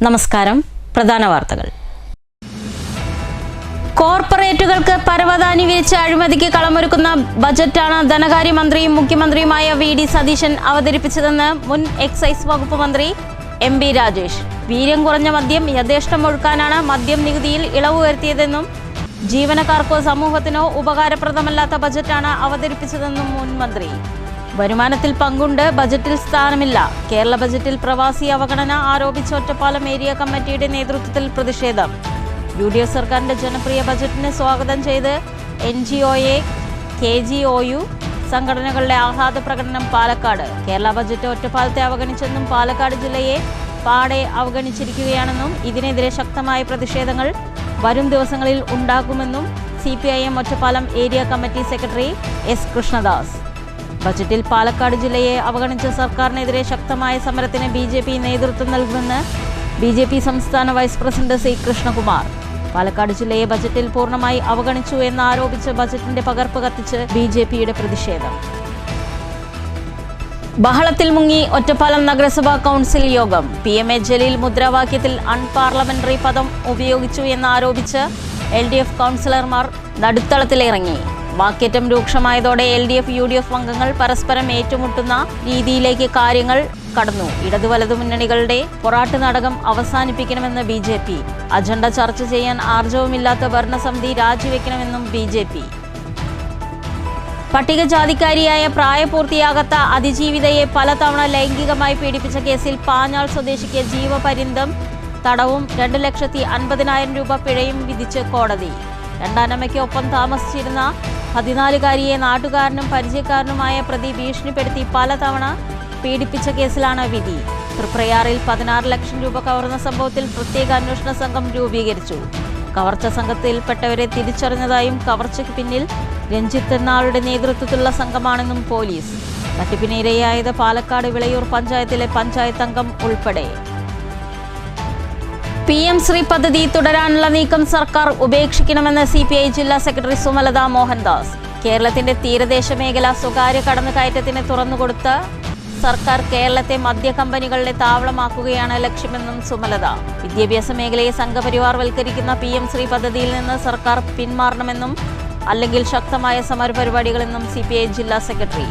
നമസ്കാരം. പ്രധാന വാർത്തകൾ. കോർപ്പറേറ്റുകൾക്ക് പരവതാനി വിരിച്ച് അഴിമതിക്ക് കളമൊരുക്കുന്ന ബജറ്റാണ് ധനകാര്യമന്ത്രിയും മുഖ്യമന്ത്രിയുമായ വി.ഡി. സതീശൻ അവതരിപ്പിച്ചതെന്ന് മുൻ എക്സൈസ് വകുപ്പ് മന്ത്രി എം.ബി. രാജേഷ്. വീര്യം കുറഞ്ഞ മദ്യം യഥേഷ്ടം ഒഴുക്കാനാണ് മദ്യം നികുതിയിൽ ഇളവ് വരുത്തിയതെന്നും ജീവനക്കാർക്കോ സമൂഹത്തിനോ ഉപകാരപ്രദമല്ലാത്ത ബജറ്റാണ് അവതരിപ്പിച്ചതെന്നും മുൻ മന്ത്രി. വരുമാനത്തിൽ പങ്കുണ്ട്, ബജറ്റിൽ സ്ഥാനമില്ല. കേരള ബജറ്റിൽ പ്രവാസി അവഗണന ആരോപിച്ച ഒറ്റപ്പാലം ഏരിയ കമ്മിറ്റിയുടെ നേതൃത്വത്തിൽ പ്രതിഷേധം. യു.ഡി.എഫ് സർക്കാരിന്റെ ജനപ്രിയ ബജറ്റിനെ സ്വാഗതം ചെയ്ത് NGOA, KGOU സംഘടനകളുടെ ആഹ്ലാദ പ്രകടനം പാലക്കാട്. കേരള ബജറ്റ് ഒറ്റപ്പാലത്തെ അവഗണിച്ചെന്നും പാലക്കാട് ജില്ലയെ പാടെ അവഗണിച്ചിരിക്കുകയാണെന്നും ഇതിനെതിരെ ശക്തമായ പ്രതിഷേധങ്ങൾ വരും ദിവസങ്ങളിൽ ഉണ്ടാകുമെന്നും CPIM Ottapalam area committee secretary S. Krishnadas. ബജറ്റിൽ പാലക്കാട് ജില്ലയെ അവഗണിച്ച സർക്കാരിനെതിരെ ശക്തമായ സമരത്തിന് BJP നേതൃത്വം നൽകുമെന്ന് BJP സംസ്ഥാന vice president C. Krishnakumar. Palakkad ജില്ലയെ ബജറ്റിൽ പൂർണ്ണമായി അവഗണിച്ചു എന്നാരോപിച്ച് ബജറ്റിന്റെ പകർപ്പ് കത്തിച്ച് BJPയുടെ പ്രതിഷേധം. ബഹളത്തിൽ മുങ്ങി ഒറ്റപ്പാലം നഗരസഭാ കൗൺസിൽ യോഗം. PMA ജലീൽ മുദ്രാവാക്യത്തിൽ അൺപാർലമെന്ററി പദം ഉപയോഗിച്ചു എന്നാരോപിച്ച് LDF കൗൺസിലർമാർ നടുത്തളത്തിലിറങ്ങി. വാക്കേറ്റം രൂക്ഷമായതോടെ LDF UDF അംഗങ്ങൾ പരസ്പരം ഏറ്റുമുട്ടുന്ന രീതിയിലേക്ക് കാര്യങ്ങൾ കടന്നു. ഇടതു വലതു മുന്നണികളുടെ പൊറാട്ട് നാടകം അവസാനിപ്പിക്കണമെന്ന് BJP. അജണ്ട ചർച്ച ചെയ്യാൻ ആർജവമില്ലാത്ത ഭരണസമിതി രാജിവെക്കണമെന്നും BJP. പട്ടികജാതിക്കാരിയായ പ്രായപൂർത്തിയാകാത്ത അതിജീവിതയെ പലതവണ ലൈംഗികമായി പീഡിപ്പിച്ച കേസിൽ പാഞ്ഞാൾ സ്വദേശിക്ക് ജീവപര്യന്തം തടവും 2,50,000 രൂപ പിഴയും വിധിച്ച് കോടതി. രണ്ടാനമ്മയ്ക്ക് ഒപ്പം താമസിച്ചിരുന്ന 14-കാരിയെ നാട്ടുകാരനും പരിചയക്കാരനുമായ പ്രതി ഭീഷണിപ്പെടുത്തി പലതവണ പീഡിപ്പിച്ച കേസിലാണ് വിധി. തൃപ്രയാറിൽ 16 ലക്ഷം രൂപ കവർന്ന സംഭവത്തിൽ പ്രത്യേക അന്വേഷണ സംഘം രൂപീകരിച്ചു. കവർച്ച സംഘത്തിൽപ്പെട്ടവരെ തിരിച്ചറിഞ്ഞതായും കവർച്ചയ്ക്ക് പിന്നിൽ രഞ്ജിത്ത് എന്നാളുടെ നേതൃത്വത്തിലുള്ള സംഘമാണെന്നും പോലീസ്. തട്ടിപ്പിനിരയായത് പാലക്കാട് വിളയൂർ പഞ്ചായത്തിലെ പഞ്ചായത്ത് അംഗം ഉൾപ്പെടെ. PM ശ്രീ പദ്ധതി തുടരാനുള്ള നീക്കം സർക്കാർ ഉപേക്ഷിക്കണമെന്ന് CPI ജില്ലാ സെക്രട്ടറി സുമലത മോഹൻദാസ്. കേരളത്തിന്റെ തീരദേശ മേഖല സ്വകാര്യ കടന്നുകയറ്റത്തിന് തുറന്നുകൊടുത്ത സർക്കാർ കേരളത്തെ മദ്യ കമ്പനികളുടെ താവളമാക്കുകയാണ് ലക്ഷ്യമെന്നും സുമലത. വിദ്യാഭ്യാസ മേഖലയെ സംഘപരിവാർവൽക്കരിക്കുന്ന PM ശ്രീ പദ്ധതിയിൽ നിന്ന് സർക്കാർ പിന്മാറണമെന്നും അല്ലെങ്കിൽ ശക്തമായ സമരപരിപാടികളെന്നും CPI ജില്ലാ സെക്രട്ടറി.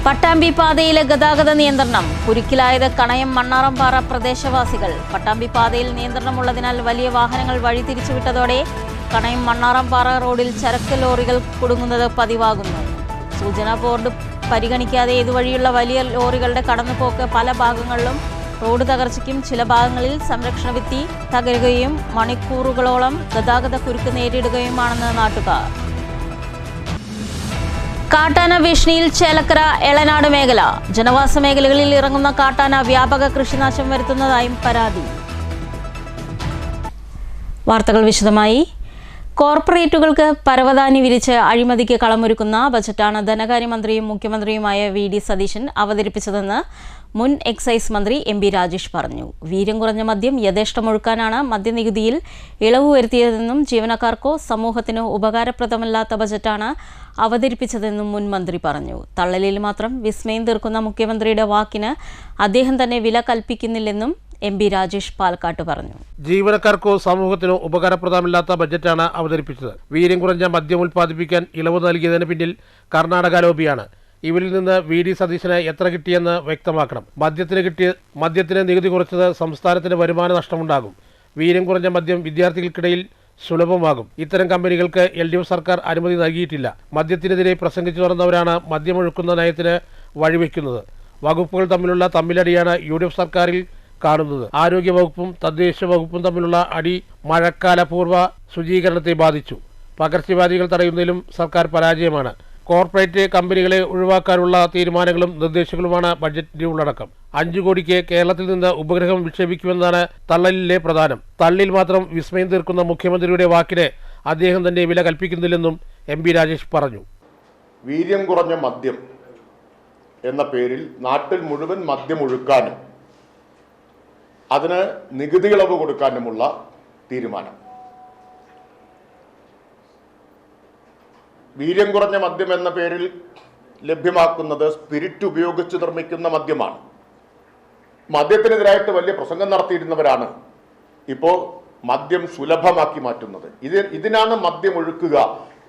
പട്ടാമ്പി പാതയിലെ ഗതാഗത നിയന്ത്രണം. കുരുക്കിലായത് കണയം മണ്ണാറമ്പാറ പ്രദേശവാസികൾ. പട്ടാമ്പി പാതയിൽ നിയന്ത്രണമുള്ളതിനാൽ വലിയ വാഹനങ്ങൾ വഴിതിരിച്ചുവിട്ടതോടെ കണയം മണ്ണാറമ്പാറ റോഡിൽ ചരക്ക് ലോറികൾ കുടുങ്ങുന്നത് പതിവാകുന്നു. സൂചനാ ബോർഡ് പരിഗണിക്കാതെ ഇതുവഴിയുള്ള വലിയ ലോറികളുടെ കടന്നുപോക്ക് പല ഭാഗങ്ങളിലും റോഡ് തകർച്ചയ്ക്കും ചില ഭാഗങ്ങളിൽ സംരക്ഷണ ഭിത്തി തകരുകയും മണിക്കൂറുകളോളം ഗതാഗത കുരുക്ക് നേരിടുകയുമാണെന്ന് നാട്ടുകാർ. കാട്ടാന ഭീഷണിയിൽ ചേലക്കര എളനാട് മേഖല. ജനവാസ മേഖലകളിൽ ഇറങ്ങുന്ന കാട്ടാന വ്യാപക കൃഷിനാശം വരുത്തുന്നതായും പരാതി. വാർത്തകൾ വിശദമായി. കോർപ്പറേറ്റുകൾക്ക് പരവതാനി വിരിച്ച് അഴിമതിക്ക് കളമൊരുക്കുന്ന ബജറ്റാണ് ധനകാര്യമന്ത്രിയും മുഖ്യമന്ത്രിയുമായ വി.ഡി. സതീശൻ അവതരിപ്പിച്ചതെന്ന് മുൻ എക്സൈസ് മന്ത്രി എം.ബി. രാജേഷ് പറഞ്ഞു. വീര്യം കുറഞ്ഞ മദ്യം യഥേഷ്ടമൊഴുക്കാനാണ് മദ്യനികുതിയിൽ ഇളവ് വരുത്തിയതെന്നും ജീവനക്കാർക്കോ സമൂഹത്തിനോ ഉപകാരപ്രദമല്ലാത്ത ബജറ്റാണ് അവതരിപ്പിച്ചതെന്നും മുൻ മന്ത്രി പറഞ്ഞു. തള്ളലിൽ മാത്രം വിസ്മയം തീർക്കുന്ന മുഖ്യമന്ത്രിയുടെ വാക്കിന് അദ്ദേഹം തന്നെ വില കൽപ്പിക്കുന്നില്ലെന്നും എം.ബി. രാജേഷ് പാലക്കാട്ട് പറഞ്ഞു. ജീവനക്കാർക്കോ സമൂഹത്തിനോ ഉപകാരപ്രദമില്ലാത്ത ബജറ്റാണ് അവതരിപ്പിച്ചത്. വീര്യം കുറഞ്ഞ മദ്യം ഉൽപ്പാദിപ്പിക്കാൻ ഇളവ് നൽകിയതിന് പിന്നിൽ കർണാടക ലോബിയാണ്. ഇവരിൽ നിന്ന് വി.ഡി. സതീശന് എത്ര കിട്ടിയെന്ന് വ്യക്തമാക്കണം. മദ്യത്തിന് നികുതി കുറച്ചത് സംസ്ഥാനത്തിന് വരുമാന നഷ്ടമുണ്ടാകും. വീര്യം കുറഞ്ഞ മദ്യം വിദ്യാർത്ഥികൾക്കിടയിൽ സുലഭമാകും. ഇത്തരം കമ്പനികൾക്ക് LDF സർക്കാർ അനുമതി നൽകിയിട്ടില്ല. മദ്യത്തിനെതിരെ പ്രസംഗിച്ചു തുറന്നവരാണ് മദ്യമൊഴുക്കുന്ന നയത്തിന് വഴിവെക്കുന്നത്. വകുപ്പുകൾ തമ്മിലുള്ള തമ്മിലടിയാണ് UDF സർക്കാരിൽ കാണുന്നത്. ആരോഗ്യ വകുപ്പും തദ്ദേശ വകുപ്പും തമ്മിലുള്ള അടി മഴക്കാലപൂർവ്വ ശുചീകരണത്തെ ബാധിച്ചു. പകർച്ചവ്യാധികൾ തടയുന്നതിലും സർക്കാർ പരാജയമാണ്. കോർപ്പറേറ്റ് കമ്പനികളെ ഒഴിവാക്കാനുള്ള തീരുമാനങ്ങളും നിർദ്ദേശങ്ങളുമാണ് ബഡ്ജറ്റിന്റെ ഉള്ളടക്കം. 5 കോടിക്ക് കേരളത്തിൽ നിന്ന് ഉപഗ്രഹം വിക്ഷേപിക്കുമെന്നാണ് തള്ളലിലെ പ്രധാനം. തള്ളിൽ മാത്രം വിസ്മയം തീർക്കുന്ന മുഖ്യമന്ത്രിയുടെ വാക്കിന് അദ്ദേഹം തന്നെ വില കൽപ്പിക്കുന്നില്ലെന്നും എം.ബി. രാജേഷ് പറഞ്ഞു. വീര്യം കുറഞ്ഞ മദ്യം എന്ന പേരിൽ നാട്ടിൽ മുഴുവൻ മദ്യം ഒഴുക്കാനും അതിന് നികുതി ഇളവ് കൊടുക്കാനുമുള്ള തീരുമാനം. വീര്യം കുറഞ്ഞ മദ്യം എന്ന പേരിൽ ലഭ്യമാക്കുന്നത് സ്പിരിറ്റ് ഉപയോഗിച്ച് നിർമ്മിക്കുന്ന മദ്യമാണ്. മദ്യത്തിനെതിരായിട്ട് വലിയ പ്രസംഗം നടത്തിയിരുന്നവരാണ് ഇപ്പോൾ മദ്യം സുലഭമാക്കി മാറ്റുന്നത്. ഇതിനാണ് മദ്യം ഒഴുക്കുക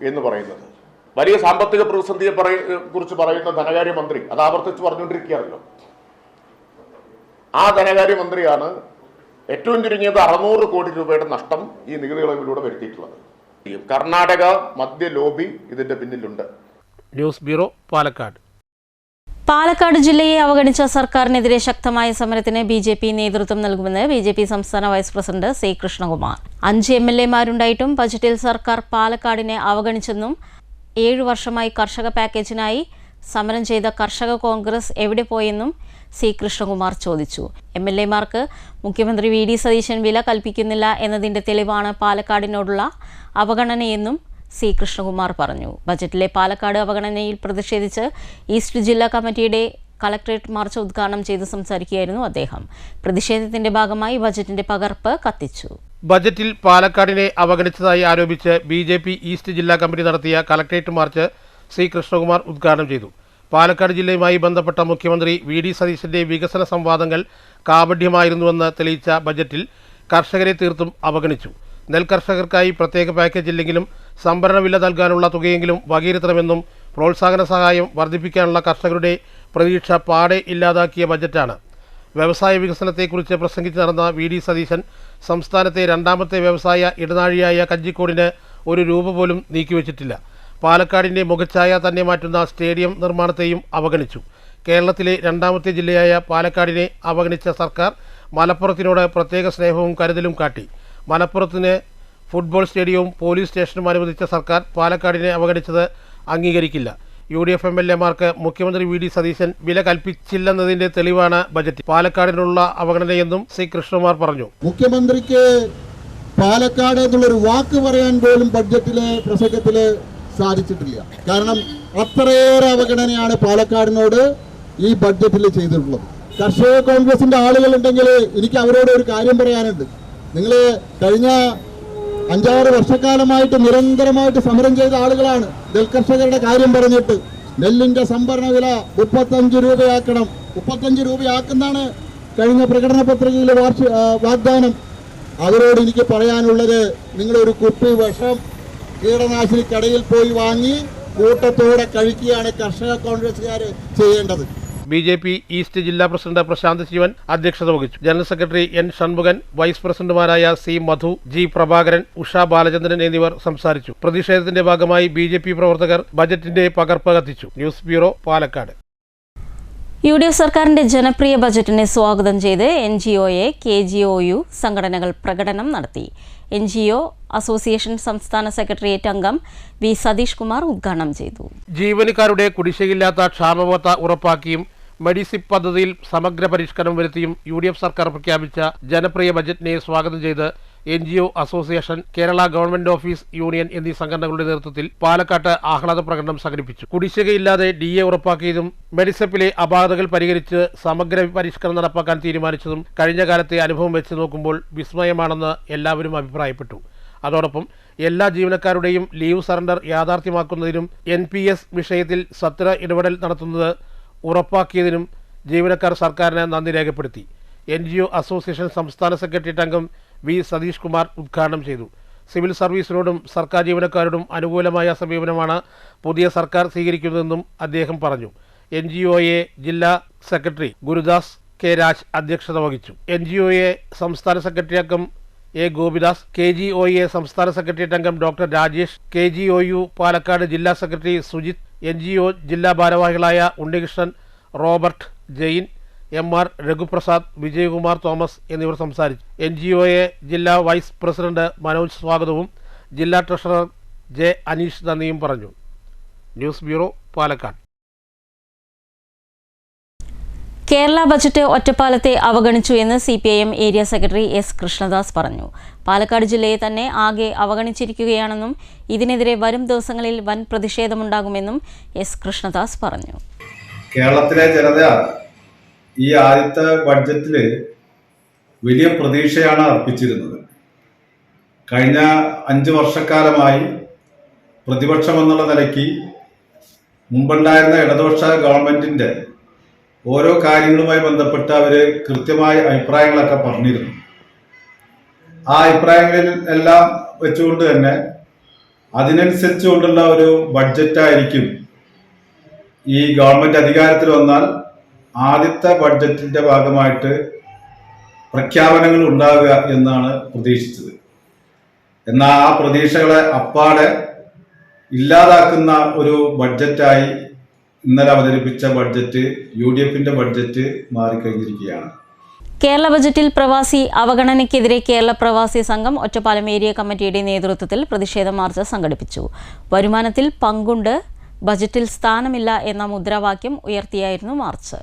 എന്ന് പറയുന്നത്. വലിയ സാമ്പത്തിക പ്രതിസന്ധിയെ കുറിച്ച് പറയുന്ന ധനകാര്യമന്ത്രി അത് ആവർത്തിച്ച് പറഞ്ഞുകൊണ്ടിരിക്കുകയാണല്ലോ. ആ ധനകാര്യമന്ത്രിയാണ് ഏറ്റവും ചുരുങ്ങിയത് 600 കോടി രൂപയുടെ നഷ്ടം ഈ നികുതി ഇളവിലൂടെ വരുത്തിയിട്ടുള്ളത്. കർണാടക മദ്യ ലോബി ഇതിന്റെ പിന്നിലുണ്ട്. News bureau, Palakkad. പാലക്കാട് ജില്ലയെ അവഗണിച്ച സർക്കാരിനെതിരെ ശക്തമായ സമരത്തിന് BJP നേതൃത്വം നൽകുമെന്ന് BJP സംസ്ഥാന വൈസ് പ്രസിഡന്റ് C. കൃഷ്ണകുമാർ. 5 MLA-മാരുണ്ടായിട്ടും ബജറ്റിൽ സർക്കാർ പാലക്കാടിനെ അവഗണിച്ചെന്നും 7 വർഷമായി കർഷക പാക്കേജിനായി സമരം ചെയ്ത കർഷക കോൺഗ്രസ് എവിടെ പോയെന്നും C. കൃഷ്ണകുമാർ ചോദിച്ചു. MLA-മാർക്ക് മുഖ്യമന്ത്രി VD സതീശൻ വില കൽപ്പിക്കുന്നില്ല എന്നതിന്റെ തെളിവാണ് പാലക്കാടിനോടുള്ള അവഗണനയെന്നും C. കൃഷ്ണകുമാർ പറഞ്ഞു. ബജറ്റിലെ പാലക്കാട് അവഗണനയിൽ പ്രതിഷേധിച്ച് ഈസ്റ്റ് ജില്ലാ കമ്മിറ്റിയുടെ കളക്ടറേറ്റ് മാർച്ച് ഉദ്ഘാടനം ചെയ്ത് സംസാരിക്കുകയായിരുന്നു അദ്ദേഹം. പ്രതിഷേധത്തിന്റെ ഭാഗമായി ബജറ്റിന്റെ പകർപ്പ് കത്തിച്ചു. ബജറ്റിൽ പാലക്കാടിനെ അവഗണിച്ചതായി ആരോപിച്ച് BJP ഈസ്റ്റ് ജില്ലാ കമ്മിറ്റി നടത്തിയ കളക്ടറേറ്റ് മാർച്ച് C. കൃഷ്ണകുമാർ ഉദ്ഘാടനം ചെയ്തു. പാലക്കാട് ജില്ലയുമായി ബന്ധപ്പെട്ട മുഖ്യമന്ത്രി VD സതീശന്റെ വികസന സംവാദങ്ങൾ കാപഢ്യമായിരുന്നുവെന്ന് തെളിയിച്ച ബജറ്റിൽ കർഷകരെ തീർത്തും അവഗണിച്ചു. നെൽകർഷകർക്കായി പ്രത്യേക പാക്കേജ് ഇല്ലെങ്കിലും സംഭരണ വില നൽകാനുള്ള തുകയെങ്കിലും വകയിരുത്തണമെന്നും പ്രോത്സാഹന സഹായം വർദ്ധിപ്പിക്കാനുള്ള കർഷകരുടെ പ്രതീക്ഷ പാടെ ഇല്ലാതാക്കിയ ബജറ്റാണ്. വ്യവസായ വികസനത്തെക്കുറിച്ച് പ്രസംഗിച്ച് നടന്ന VD സതീശൻ സംസ്ഥാനത്തെ രണ്ടാമത്തെ വ്യവസായ ഇടനാഴിയായ കഞ്ചിക്കോടിന് ഒരു രൂപ പോലും നീക്കിവെച്ചിട്ടില്ല. പാലക്കാടിൻ്റെ മുഖച്ഛായ തന്നെ മാറ്റുന്ന സ്റ്റേഡിയം നിർമ്മാണത്തെയും അവഗണിച്ചു. കേരളത്തിലെ രണ്ടാമത്തെ ജില്ലയായ പാലക്കാടിനെ അവഗണിച്ച സർക്കാർ മലപ്പുറത്തിനോട് പ്രത്യേക സ്നേഹവും കരുതലും കാട്ടി. മലപ്പുറത്തിന് ഫുട്ബോൾ സ്റ്റേഡിയവും പോലീസ് സ്റ്റേഷനും അനുവദിച്ച സർക്കാർ പാലക്കാടിനെ അവഗണിച്ചത് അംഗീകരിക്കില്ല. UDF MLA-മാർക്ക് മുഖ്യമന്ത്രി VD സതീശൻ വില കൽപ്പിച്ചില്ലെന്നതിന്റെ തെളിവാണ് ബജറ്റ്. പാലക്കാടിനുള്ള അവഗണനയെന്നും C. കൃഷ്ണകുമാർ പറഞ്ഞു. മുഖ്യമന്ത്രിക്ക് പാലക്കാട് എന്നുള്ളൊരു വാക്ക് പറയാൻ പോലും ബഡ്ജറ്റിലെ പ്രസംഗത്തില് സാധിച്ചിട്ടില്ല. കാരണം അത്രയേറെ അവഗണനയാണ് പാലക്കാടിനോട് ഈ ബഡ്ജറ്റിൽ ചെയ്തിട്ടുള്ളത്. കർഷക കോൺഗ്രസിന്റെ ആളുകളുണ്ടെങ്കിൽ എനിക്ക് അവരോട് ഒരു കാര്യം പറയാനുണ്ട്. നിങ്ങൾ കഴിഞ്ഞ 5-6 വർഷക്കാലമായിട്ട് നിരന്തരമായിട്ട് സമരം ചെയ്ത ആളുകളാണ്. നെൽകർഷകരുടെ കാര്യം പറഞ്ഞിട്ട് നെല്ലിന്റെ സംഭരണ വില 35 രൂപയാക്കണം. 35 രൂപയാക്കുന്നതാണ് കഴിഞ്ഞ പ്രകടന പത്രികയിലെ വാഗ്ദാനം. അവരോട് എനിക്ക് പറയാനുള്ളത്, നിങ്ങളൊരു കുപ്പി വിഷം കീടനാശിനി കടയിൽ പോയി വാങ്ങി കൂട്ടത്തോടെ കഴിക്കുകയാണ് കർഷക കോൺഗ്രസുകാർ ചെയ്യേണ്ടത്. BJP ഈസ്റ്റ് ജില്ലാ പ്രസിഡന്റ് പ്രശാന്ത് ശിവൻ അധ്യക്ഷത വഹിച്ചു. General secretary N. Shanmukhan, vice പ്രസിഡന്റുമാരായ C. മധു, G. പ്രഭാകരൻ, ഉഷ ബാലചന്ദ്രൻ എന്നിവർ സംസാരിച്ചു. പ്രതിഷേധത്തിന്റെ ഭാഗമായി BJP പ്രവർത്തകർ ബജറ്റിന്റെ പകർപ്പ് കത്തിച്ചു. News bureau, Palakkad. UDF സർക്കാരിന്റെ ജനപ്രിയ ബജറ്റിനെ സ്വാഗതം ചെയ്ത് NGO-യെ KGOU സംഘടനകൾ പ്രകടനം നടത്തി. NGO അസോസിയേഷൻ സംസ്ഥാന സെക്രട്ടേറിയറ്റ് അംഗം V. സതീഷ് കുമാർ ഉദ്ഘാടനം ചെയ്തു. ജീവനക്കാരുടെ കുടിശ്ശികയില്ലാത്ത ക്ഷാമബത്ത ഉറപ്പാക്കിയും മെഡിസിപ്പ് പദ്ധതിയിൽ സമഗ്ര പരിഷ്കരണം വരുത്തിയും UDF സർക്കാർ പ്രഖ്യാപിച്ച ജനപ്രിയ ബജറ്റിനെ സ്വാഗതം ചെയ്ത് NGO association, Kerala government office union എന്നീ സംഘടനകളുടെ നേതൃത്വത്തിൽ പാലക്കാട്ട് ആഹ്ലാദ പ്രകടനം സംഘടിപ്പിച്ചു. കുടിശ്ശികയില്ലാതെ DA ഉറപ്പാക്കിയതും മെഡിസപ്പിലെ അപാകതകൾ പരിഹരിച്ച് സമഗ്ര പരിഷ്കരണം നടപ്പാക്കാൻ തീരുമാനിച്ചതും കഴിഞ്ഞ കാലത്തെ അനുഭവം വെച്ച് നോക്കുമ്പോൾ വിസ്മയമാണെന്ന് എല്ലാവരും അഭിപ്രായപ്പെട്ടു. അതോടൊപ്പം എല്ലാ ജീവനക്കാരുടെയും ലീവ് സറണ്ടർ യാഥാർത്ഥ്യമാക്കുന്നതിനും NPS വിഷയത്തിൽ സത്വര ഇടപെടൽ നടത്തുന്നത് ഉറപ്പാക്കിയതിനും ജീവനക്കാർ സർക്കാരിന് നന്ദി രേഖപ്പെടുത്തി. NGO അസോസിയേഷൻ സംസ്ഥാന സെക്രട്ടേറിയറ്റ് അംഗം V. സതീഷ് കുമാർ ഉദ്ഘാടനം ചെയ്തു. സിവിൽ സർവീസിനോടും സർക്കാർ ജീവനക്കാരോടും അനുകൂലമായ സമീപനമാണ് പുതിയ സർക്കാർ സ്വീകരിക്കുന്നതെന്നും അദ്ദേഹം പറഞ്ഞു. NGO-യെ ജില്ലാ സെക്രട്ടറി ഗുരുദാസ് K. രാജ് അധ്യക്ഷത വഹിച്ചു. NGO-യെ സംസ്ഥാന സെക്രട്ടറി അംഗം A. ഗോപിദാസ്, KGOയെ സംസ്ഥാന സെക്രട്ടേറിയറ്റ് അംഗം ഡോക്ടർ രാജേഷ്, KGOU പാലക്കാട് ജില്ലാ സെക്രട്ടറി സുജിത്, NGO ജില്ലാ ഭാരവാഹികളായ Unnikrishnan, Robert, Jain, MR Raghuprasad, Vijayakumar Thomas എന്നിവർ സംസാരിച്ചു. NGO-യെ ജില്ലാ വൈസ് പ്രസിഡന്റ് മനോജ് സ്വാഗതവും ജില്ലാ ട്രഷറർ J. അനീഷ് നന്ദിയും പറഞ്ഞു. News bureau, Palakkad. Kerala budget ഒറ്റപ്പാലത്തെ അവഗണിച്ചു എന്ന് CPIM area secretary S. Krishnadas പറഞ്ഞു. പാലക്കാട് ജില്ലയെ തന്നെ ആകെ അവഗണിച്ചിരിക്കുകയാണെന്നും ഇതിനെതിരെ വരും ദിവസങ്ങളിൽ വൻ പ്രതിഷേധമുണ്ടാകുമെന്നും S. കൃഷ്ണദാസ് പറഞ്ഞു. കേരളത്തിലെ ജനത ഈ ആദ്യത്തെ ബഡ്ജറ്റിൽ വലിയ പ്രതീക്ഷയാണ് അർപ്പിച്ചിരുന്നത്. കഴിഞ്ഞ 5 വർഷക്കാലമായി പ്രതിപക്ഷം എന്നുള്ള നിലയ്ക്ക് മുമ്പുണ്ടായിരുന്ന ഇടതുപക്ഷ ഗവൺമെന്റിന്റെ ഓരോ കാര്യങ്ങളുമായി ബന്ധപ്പെട്ട് അവർ കൃത്യമായ അഭിപ്രായങ്ങളൊക്കെ പറഞ്ഞിരുന്നു. ആ അഭിപ്രായങ്ങളിൽ എല്ലാം വെച്ചുകൊണ്ട് തന്നെ അതിനനുസരിച്ചുകൊണ്ടുള്ള ഒരു ബഡ്ജറ്റായിരിക്കും ഈ ഗവൺമെന്റ് അധികാരത്തിൽ വന്നാൽ ആദ്യത്തെ ബഡ്ജറ്റിന്റെ ഭാഗമായിട്ട് പ്രഖ്യാപനങ്ങൾ ഉണ്ടാവുക എന്നാണ് പ്രതീക്ഷിച്ചത്. എന്നാൽ ആ പ്രതീക്ഷകളെ അപ്പാടെ ഇല്ലാതാക്കുന്ന ഒരു ബഡ്ജറ്റായി ഇന്നലെ അവതരിപ്പിച്ച ബഡ്ജറ്റ് UDFന്റെ ബഡ്ജറ്റ് മാറിക്കഴിഞ്ഞിരിക്കുകയാണ്. കേരള ബജറ്റിൽ പ്രവാസി അവഗണനയ്ക്കെതിരെ കേരള പ്രവാസി സംഘം ഒറ്റപ്പാലം ഏരിയ കമ്മിറ്റിയുടെ നേതൃത്വത്തിൽ പ്രതിഷേധ മാർച്ച് സംഘടിപ്പിച്ചു. വരുമാനത്തിൽ പങ്കുണ്ട്, ബജറ്റിൽ സ്ഥാനമില്ല എന്ന മുദ്രാവാക്യം ഉയർത്തിയായിരുന്നു മാർച്ച്.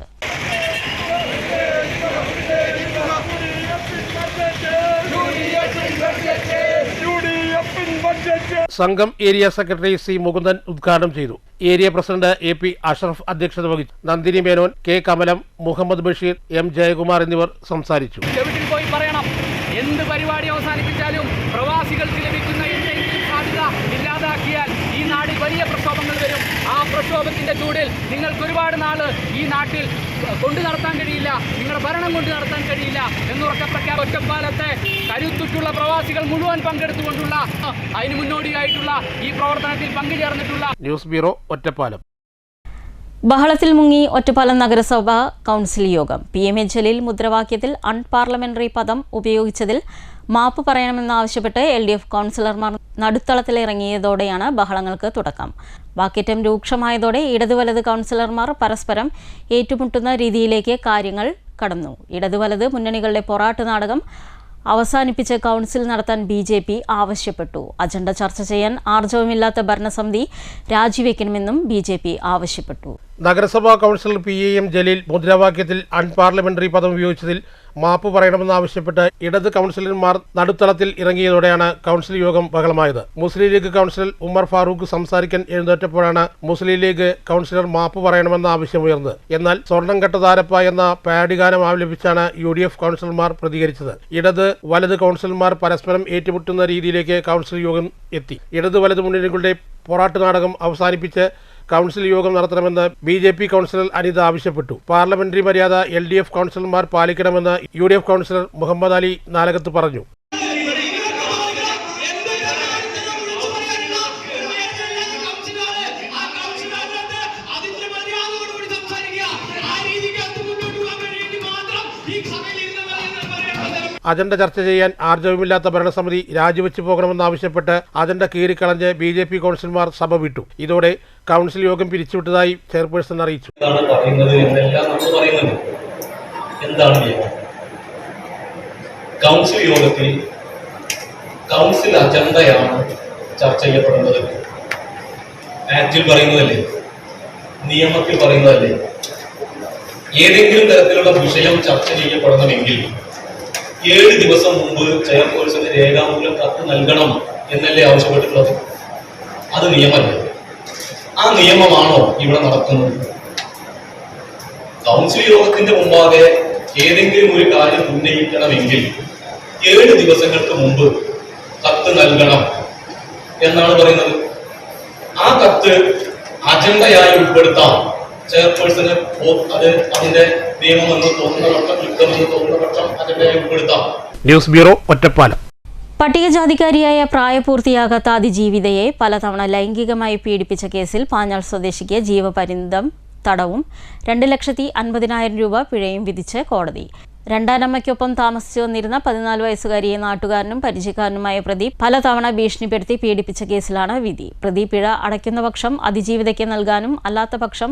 സംഘം ഏരിയ സെക്രട്ടറി സി മുകുന്ദൻ ഉദ്ഘാടനം ചെയ്തു. ഏരിയ പ്രസിഡന്റ് AP അഷ്റഫ് അധ്യക്ഷത വഹിച്ചു. നന്ദിനി മേനോൻ, K കമലം, മുഹമ്മദ് ബഷീർ, M ജയകുമാർ എന്നിവർ സംസാരിച്ചു. പോയി പറയണം, എന്ത് പരിപാടി അവസാനിപ്പിച്ചാലും പ്രവാസികൾക്ക് ലഭിക്കുന്ന എന്തെങ്കിലും സാധ്യത ഇല്ലാതാക്കിയാൽ ഈ നാടിൽ വലിയ പ്രക്ഷോഭങ്ങൾ വരും. ആ പ്രക്ഷോഭത്തിന്റെ ചൂടിൽ നിങ്ങൾക്ക് ഒരുപാട് നാള് ഈ നാട്ടിൽ കൊണ്ടു നടത്താൻ കഴിയില്ല, നിങ്ങളുടെ ഭരണം കൊണ്ട് നടത്താൻ കഴിയില്ല എന്നുറക്കെ പ്രഖ്യാപനം. ഒറ്റപ്പാലത്തെ കരുത്തുറ്റുള്ള പ്രവാസികൾ മുഴുവൻ പങ്കെടുത്തുകൊണ്ടുള്ള അതിന് മുന്നോടിയായിട്ടുള്ള ഈ പ്രവർത്തനത്തിൽ പങ്കുചേർന്നിട്ടുള്ള ന്യൂസ് ബ്യൂറോ, ഒറ്റപ്പാലം. ബഹളത്തിൽ മുങ്ങി ഒറ്റപ്പാലം നഗരസഭ കൗൺസിൽ യോഗം. PM A ജലീൽ മുദ്രാവാക്യത്തിൽ അൺപാർലമെന്ററി പദം ഉപയോഗിച്ചതിൽ മാപ്പ് പറയണമെന്നാവശ്യപ്പെട്ട് LDF കൗൺസിലർമാർ നടുത്തളത്തിലിറങ്ങിയതോടെയാണ് ബഹളങ്ങൾക്ക് തുടക്കം. വാക്കേറ്റം രൂക്ഷമായതോടെ ഇടതു വലത് കൗൺസിലർമാർ പരസ്പരം ഏറ്റുമുട്ടുന്ന രീതിയിലേക്ക് കാര്യങ്ങൾ കടന്നു. ഇടതു വലത് മുന്നണികളുടെ പൊറാട്ട് നാടകം അവസാനിപ്പിച്ച് കൗൺസിൽ നടത്താൻ BJP ആവശ്യപ്പെട്ടു. അജണ്ട ചർച്ച ചെയ്യാൻ ആർജവമില്ലാത്ത ഭരണസമിതി രാജിവെക്കണമെന്നും BJP ആവശ്യപ്പെട്ടു. നഗരസഭാ കൗൺസിലർ PAM ജലീൽ മുദ്രാവാക്യത്തിൽ അൺപാർലമെന്ററി പദം ഉപയോഗിച്ചതിൽ മാപ്പ് പറയണമെന്നാവശ്യപ്പെട്ട് ഇടത് കൗൺസിലർമാർ നടുത്തളത്തിൽ ഇറങ്ങിയതോടെയാണ് കൗൺസിൽ യോഗം ബഹളമായത്. മുസ്ലിം ലീഗ് കൗൺസിലർ ഉമർ ഫാറൂഖ് സംസാരിക്കാൻ എഴുന്നേറ്റപ്പോഴാണ് മുസ്ലിം ലീഗ് കൗൺസിലർ മാപ്പ് പറയണമെന്ന ആവശ്യമുയർന്നത്. എന്നാൽ സ്വർണം കെട്ടതാരപ്പ എന്ന പാരഡി ഗാനം ആലപിച്ചാണ് UDF കൗൺസിലർമാർ പ്രതികരിച്ചത്. ഇടത് വലത് കൗൺസിലർമാർ പരസ്പരം ഏറ്റുമുട്ടുന്ന രീതിയിലേക്ക് കൗൺസിൽ യോഗം എത്തി. ഇടത് വലത് മുന്നണികളുടെ പൊറാട്ട് നാടകം അവസാനിപ്പിച്ച് കൗൺസിൽ യോഗം നടത്തണമെന്ന് BJP കൗൺസിലർ അനിത ആവശ്യപ്പെട്ടു. പാർലമെന്ററി മര്യാദ LDF കൗൺസിലർമാർ പാലിക്കണമെന്ന് UDF കൗൺസിലർ മുഹമ്മദ് അലി നാലകത്ത് പറഞ്ഞു. അജണ്ട ചർച്ച ചെയ്യാൻ ആർജവമില്ലാത്ത ഭരണസമിതി രാജിവെച്ചു പോകണമെന്നാവശ്യപ്പെട്ട് അജണ്ട കീറിക്കളഞ്ഞ് BJP കൗൺസിലർമാർ സഭ വിട്ടു. ഇതോടെ കൗൺസിൽ യോഗം പിരിച്ചുവിട്ടതായി ചെയർപേഴ്സൺ അറിയിച്ചു. കൗൺസിൽ യോഗത്തിൽ കൗൺസിൽ അജണ്ടയാണ് ചർച്ച ചെയ്യപ്പെടുന്നത്. ആക്ടിൽ പറയുന്നതല്ലേ, നിയമത്തിൽ പറയുന്നതല്ലേ. ഏതെങ്കിലും തരത്തിലുള്ള വിഷയം ചർച്ച ചെയ്യപ്പെടണമെങ്കിൽ 7 ദിവസം മുമ്പ് ചെയർപേഴ്സന് രേഖാമൂലം കത്ത് നൽകണം എന്നല്ലേ ആവശ്യപ്പെട്ടിട്ടുള്ളത്? അത് നിയമമല്ല. ആ നിയമമാണോ ഇവിടെ നടക്കുന്നത്? കൗൺസിൽ യോഗത്തിന്റെ മുമ്പാകെ ഏതെങ്കിലും ഒരു കാര്യം ഉന്നയിക്കണമെങ്കിൽ 7 ദിവസങ്ങൾക്ക് മുമ്പ് കത്ത് നൽകണം എന്നാണ് പറയുന്നത്. ആ കത്ത് അജണ്ടയായി ഉൾപ്പെടുത്താം. ചെയർപേഴ്സണ് അത് അതിന്റെ നിയമമെന്ന് തോന്നുന്ന പക്ഷം, യുക്തമെന്ന് തോന്നുന്ന പക്ഷം അജണ്ടയായി ഉൾപ്പെടുത്താം. News bureau, Ottapalam. പട്ടികജാതിക്കാരിയായ പ്രായപൂർത്തിയാകാത്ത അതിജീവിതയെ പലതവണ ലൈംഗികമായി പീഡിപ്പിച്ച കേസിൽ പാഞ്ഞാൾ സ്വദേശിക്ക് ജീവപര്യന്തം തടവും 2,50,000 രൂപ പിഴയും വിധിച്ച് കോടതി. രണ്ടാനമ്മയ്ക്കൊപ്പം താമസിച്ചു വന്നിരുന്ന 14 വയസ്സുകാരിയെ നാട്ടുകാരനും പരിചയക്കാരനുമായ പ്രതി പലതവണ ഭീഷണിപ്പെടുത്തി പീഡിപ്പിച്ച കേസിലാണ് വിധി. പ്രതി പിഴ അടയ്ക്കുന്ന പക്ഷം അതിജീവിതയ്ക്ക് നൽകാനും അല്ലാത്ത പക്ഷം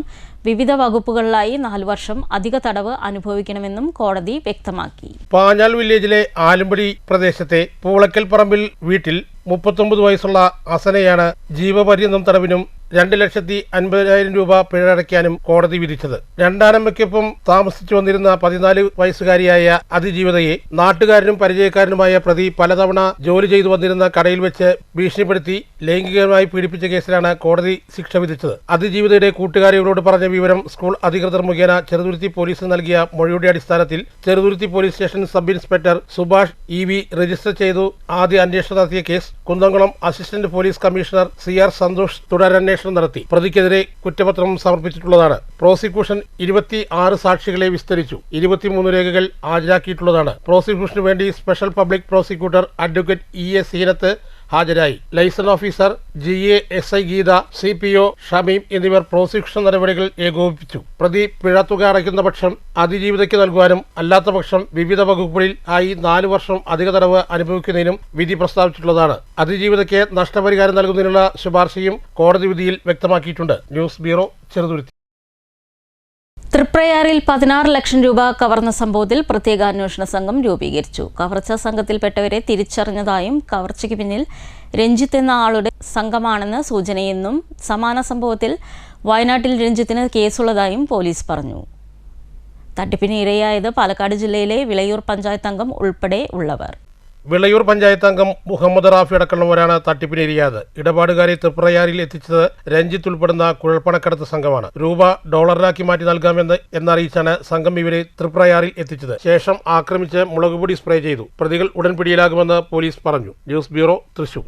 വിവിധ വകുപ്പുകളിലായി 4 വർഷം അധിക തടവ് അനുഭവിക്കണമെന്നും കോടതി വ്യക്തമാക്കി. പാഞ്ഞാൾ വില്ലേജിലെ ആലുംപടി പ്രദേശത്തെ പൂളക്കൽ പറമ്പിൽ വീട്ടിൽ 39 വയസ്സുള്ള അസനയാണ് ജീവപര്യന്തം തടവിനും 2,50,000 രൂപ പിഴ അടയ്ക്കാനും കോടതി വിധിച്ചത്. രണ്ടാനമ്മയ്ക്കൊപ്പം താമസിച്ചു വന്നിരുന്ന 14 വയസ്സുകാരിയായ അതിജീവിതയെ നാട്ടുകാരനും പരിചയക്കാരനുമായ പ്രതി പലതവണ ജോലി ചെയ്തു വന്നിരുന്ന കടയിൽ വെച്ച് ഭീഷണിപ്പെടുത്തി ലൈംഗികമായി പീഡിപ്പിച്ച കേസിലാണ് കോടതി ശിക്ഷ വിധിച്ചത്. അതിജീവിതയുടെ കൂട്ടുകാരികളോട് പറഞ്ഞ വിവരം സ്കൂൾ അധികൃതർ മുഖേന ചെറുതുരുത്തി പോലീസിന് നൽകിയ മൊഴിയുടെ അടിസ്ഥാനത്തിൽ Cheruthuruthy police station sub inspector Subhash EV register ചെയ്തു ആദ്യ അന്വേഷണം നടത്തിയ case Kunnamkulam assistant police commissioner CR Santhosh തുടരന്വേഷണം അന്വേഷണം നടത്തി പ്രതിക്കെതിരെ കുറ്റപത്രം സമർപ്പിച്ചിട്ടുള്ളതാണ്. പ്രോസിക്യൂഷൻ 26 സാക്ഷികളെ വിസ്തരിച്ചു. 23 രേഖകൾ ഹാജരാക്കിയിട്ടുള്ളതാണ്. പ്രോസിക്യൂഷന് വേണ്ടി special public prosecutor advocate E.A. Seenath ഹാജരായി. Licence officer GA SI Geetha, CPO Shameem എന്നിവർ പ്രോസിക്യൂഷൻ നടപടികൾ ഏകോപിപ്പിച്ചു. പ്രതി പിഴത്തുക അടയ്ക്കുന്ന പക്ഷം അതിജീവിതയ്ക്ക് നൽകുവാനും അല്ലാത്ത പക്ഷം വിവിധ വകുപ്പുകളിൽ ആയി 4 വർഷം അധിക തടവ് അനുഭവിക്കുന്നതിനും വിധി പ്രസ്താവിച്ചിട്ടുള്ളതാണ്. അതിജീവിതയ്ക്ക് നഷ്ടപരിഹാരം നൽകുന്നതിനുള്ള ശുപാർശയും കോടതി വിധിയിൽ വ്യക്തമാക്കിയിട്ടുണ്ട്. News bureau, Cheruthuruthy. തൃപ്രയാറിൽ 16 ലക്ഷം രൂപ കവർന്ന സംഭവത്തിൽ പ്രത്യേക അന്വേഷണ സംഘം രൂപീകരിച്ചു. കവർച്ച സംഘത്തിൽപ്പെട്ടവരെ തിരിച്ചറിഞ്ഞതായും കവർച്ചയ്ക്ക് പിന്നിൽ രഞ്ജിത്ത് എന്ന ആളുടെ സംഘമാണെന്ന് സൂചനയെന്നും സമാന സംഭവത്തിൽ വയനാട്ടിൽ രഞ്ജിത്തിന് കേസുള്ളതായും പോലീസ് പറഞ്ഞു. തട്ടിപ്പിന് ഇരയായത് പാലക്കാട് ജില്ലയിലെ വിളയൂർ പഞ്ചായത്ത് അംഗം ഉൾപ്പെടെ ഉള്ളവർ. വിളയൂർ പഞ്ചായത്ത് അംഗം മുഹമ്മദ് റാഫി അടക്കമുള്ളവരാണ് തട്ടിപ്പിനിരയാത്. ഇടപാടുകാരെ തൃപ്രയാറിൽ എത്തിച്ചത് രഞ്ജിത്ത് ഉൾപ്പെടുന്ന കുഴൽപ്പണക്കടത്ത് സംഘമാണ്. രൂപ ഡോളറിലാക്കി മാറ്റി നൽകാമെന്ന് എന്നറിയിച്ചാണ് സംഘം ഇവരെ തൃപ്രയാറിൽ എത്തിച്ചത്. ശേഷം ആക്രമിച്ച് മുളകുപൊടി സ്പ്രേ ചെയ്തു. പ്രതികൾ ഉടൻ പിടിയിലാകുമെന്ന് പോലീസ് പറഞ്ഞു. News bureau, Thrissur.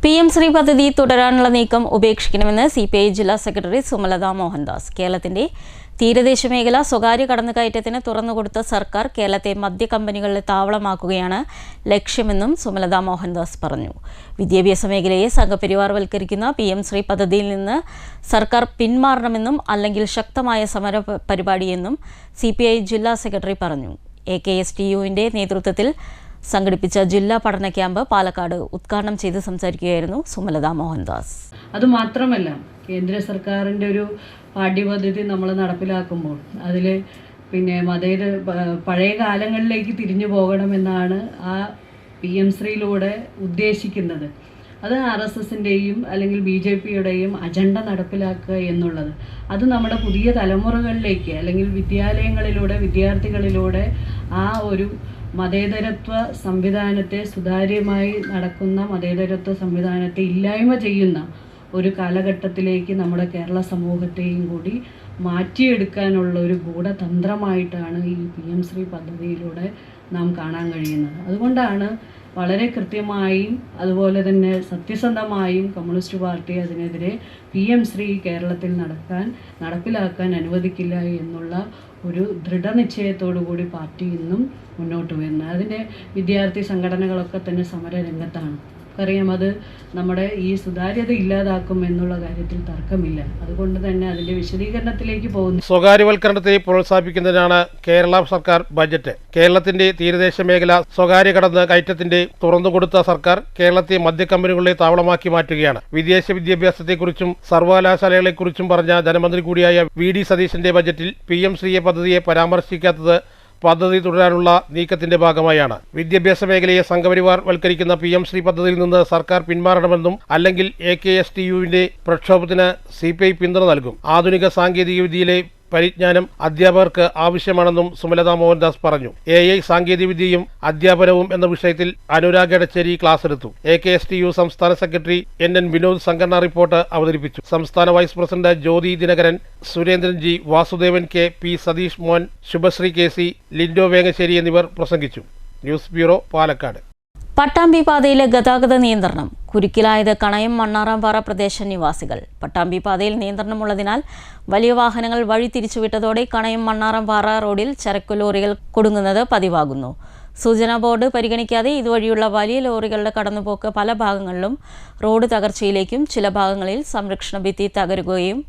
PM Shri പദ്ധതി തുടരാനുള്ള നീക്കം ഉപേക്ഷിക്കണമെന്ന് CPI ജില്ലാ സെക്രട്ടറി സുമലത മോഹൻദാസ്. കേരളത്തിന്റെ തീരദേശ മേഖല സ്വകാര്യ കടന്നുകയറ്റത്തിന് തുറന്നുകൊടുത്ത സർക്കാർ കേരളത്തെ മദ്യ കമ്പനികളുടെ താവളമാക്കുകയാണ് ലക്ഷ്യമെന്നും സുമലത മോഹൻദാസ് പറഞ്ഞു. വിദ്യാഭ്യാസ മേഖലയെ സംഘപരിവാർവൽക്കരിക്കുന്ന PM ശ്രീ പദ്ധതിയിൽ നിന്ന് സർക്കാർ പിന്മാറണമെന്നും അല്ലെങ്കിൽ ശക്തമായ സമര പരിപാടിയെന്നും CPI ജില്ലാ സെക്രട്ടറി പറഞ്ഞു. AKSTUവിന്റെ നേതൃത്വത്തിൽ സംഘടിപ്പിച്ച ജില്ലാ പഠന ക്യാമ്പ് പാലക്കാട് ഉദ്ഘാടനം ചെയ്ത് സംസാരിക്കുകയായിരുന്നു സുമലത മോഹൻദാസ്. അതുമാത്രമല്ല, കേന്ദ്ര സർക്കാരിൻ്റെ ഒരു പാഠ്യപദ്ധതി നമ്മൾ നടപ്പിലാക്കുമ്പോൾ അതിൽ പഴയ കാലങ്ങളിലേക്ക് തിരിഞ്ഞു പോകണമെന്നാണ് ആ PM ശ്രീയിലൂടെ ഉദ്ദേശിക്കുന്നത്. അത് RSSൻ്റെയും അല്ലെങ്കിൽ BJPയുടെയും അജണ്ട നടപ്പിലാക്കുക എന്നുള്ളത്. അത് നമ്മുടെ പുതിയ തലമുറകളിലേക്ക് അല്ലെങ്കിൽ വിദ്യാലയങ്ങളിലൂടെ വിദ്യാർത്ഥികളിലൂടെ ആ ഒരു മതേതരത്വ സംവിധാനത്തെ, സുതാര്യമായി നടക്കുന്ന മതേതരത്വ സംവിധാനത്തെ ഇല്ലായ്മ ചെയ്യുന്ന ഒരു കാലഘട്ടത്തിലേക്ക് നമ്മുടെ കേരള സമൂഹത്തെയും കൂടി മാറ്റിയെടുക്കാനുള്ള ഒരു ഗൂഢതന്ത്രമായിട്ടാണ് ഈ PM ശ്രീ പദ്ധതിയിലൂടെ നാം കാണാൻ കഴിയുന്നത്. അതുകൊണ്ടാണ് വളരെ കൃത്യമായും അതുപോലെ തന്നെ സത്യസന്ധമായും കമ്മ്യൂണിസ്റ്റ് പാർട്ടി അതിനെതിരെ PM ശ്രീ കേരളത്തിൽ നടപ്പിലാക്കാൻ അനുവദിക്കില്ല എന്നുള്ള ഒരു ദൃഢനിശ്ചയത്തോടു കൂടി പാർട്ടി ഇന്നും മുന്നോട്ട് വരുന്നത്. അതിൻ്റെ വിദ്യാർത്ഥി സംഘടനകളൊക്കെ തന്നെ സമര രംഗത്താണ്. നമുക്കറിയാം, അത് നമ്മുടെ ഈ സുതാര്യത ഇല്ലാതാക്കും എന്നുള്ള കാര്യത്തിൽ തർക്കമില്ല. അതുകൊണ്ട് തന്നെ അതിൻ്റെ വിശദീകരണത്തിലേക്ക് പോകുന്നു. സ്വകാര്യവൽക്കരണത്തെ പ്രോത്സാഹിപ്പിക്കുന്നതിനാണ് കേരള സർക്കാർ ബജറ്റ്. കേരളത്തിന്റെ തീരദേശ മേഖല സ്വകാര്യ കടന്ന് കയറ്റത്തിന്റെ തുറന്നുകൊടുത്ത സർക്കാർ കേരളത്തെ മദ്യക്കമ്പനികളുടെ താവളമാക്കി മാറ്റുകയാണ്. വിദേശ വിദ്യാഭ്യാസത്തെക്കുറിച്ചും സർവകലാശാലകളെക്കുറിച്ചും പറഞ്ഞ ധനമന്ത്രി കൂടിയായ VD സതീശന്റെ ബജറ്റിൽ PM ശ്രീ പദ്ധതിയെ പരാമർശിക്കാത്തത് പദ്ധതി തുടരാനുള്ള നീക്കത്തിന്റെ ഭാഗമായാണ്. വിദ്യാഭ്യാസ മേഖലയെ സംഘപരിവാർ വൽക്കരിക്കുന്ന PM ശ്രീ പദ്ധതിയിൽ നിന്ന് സർക്കാർ പിന്മാറണമെന്നും അല്ലെങ്കിൽ AKSTUവിന്റെ പ്രക്ഷോഭത്തിന് CPI പിന്തുണ നൽകും. ആധുനിക സാങ്കേതിക വിദ്യയിലെ പരിജ്ഞാനം അധ്യാപകർക്ക് ആവശ്യമാണെന്നും സുമലത മോഹൻദാസ് പറഞ്ഞു. AI സാങ്കേതികവിദ്യയും അധ്യാപനവും എന്ന വിഷയത്തിൽ അനുരാഗ് എടച്ചേരി ക്ലാസ് എടുത്തു. AKSTU സംസ്ഥാന സെക്രട്ടറി NN വിനോദ് സംഘടനാ റിപ്പോർട്ട് അവതരിപ്പിച്ചു. സംസ്ഥാന vice president Jyothi Dinakaran, Surendran G, Vasudevan K, P Satheesh Mon, Subhashree KC, Lindo Vengassery എന്നിവർ പ്രസംഗിച്ചു. News bureau, Palakkad. പട്ടാമ്പി പാതയിലെ ഗതാഗത നിയന്ത്രണം. കുരുക്കിലായത് കണയം മണ്ണാറാംപാറ പ്രദേശ നിവാസികൾ. പട്ടാമ്പി പാതയിൽ നിയന്ത്രണമുള്ളതിനാൽ വലിയ വാഹനങ്ങൾ വഴി തിരിച്ചുവിട്ടതോടെ കണയം മണ്ണാറാംപാറ റോഡിൽ ചരക്കു ലോറികൾ കുടുങ്ങുന്നത് പതിവാകുന്നു. സൂചനാ ബോർഡ് പരിഗണിക്കാതെ ഇതുവഴിയുള്ള വലിയ ലോറികളുടെ കടന്നുപോക്ക് പല ഭാഗങ്ങളിലും റോഡ് തകർച്ചയിലേക്കും ചില ഭാഗങ്ങളിൽ സംരക്ഷണ ഭിത്തി തകരുകയും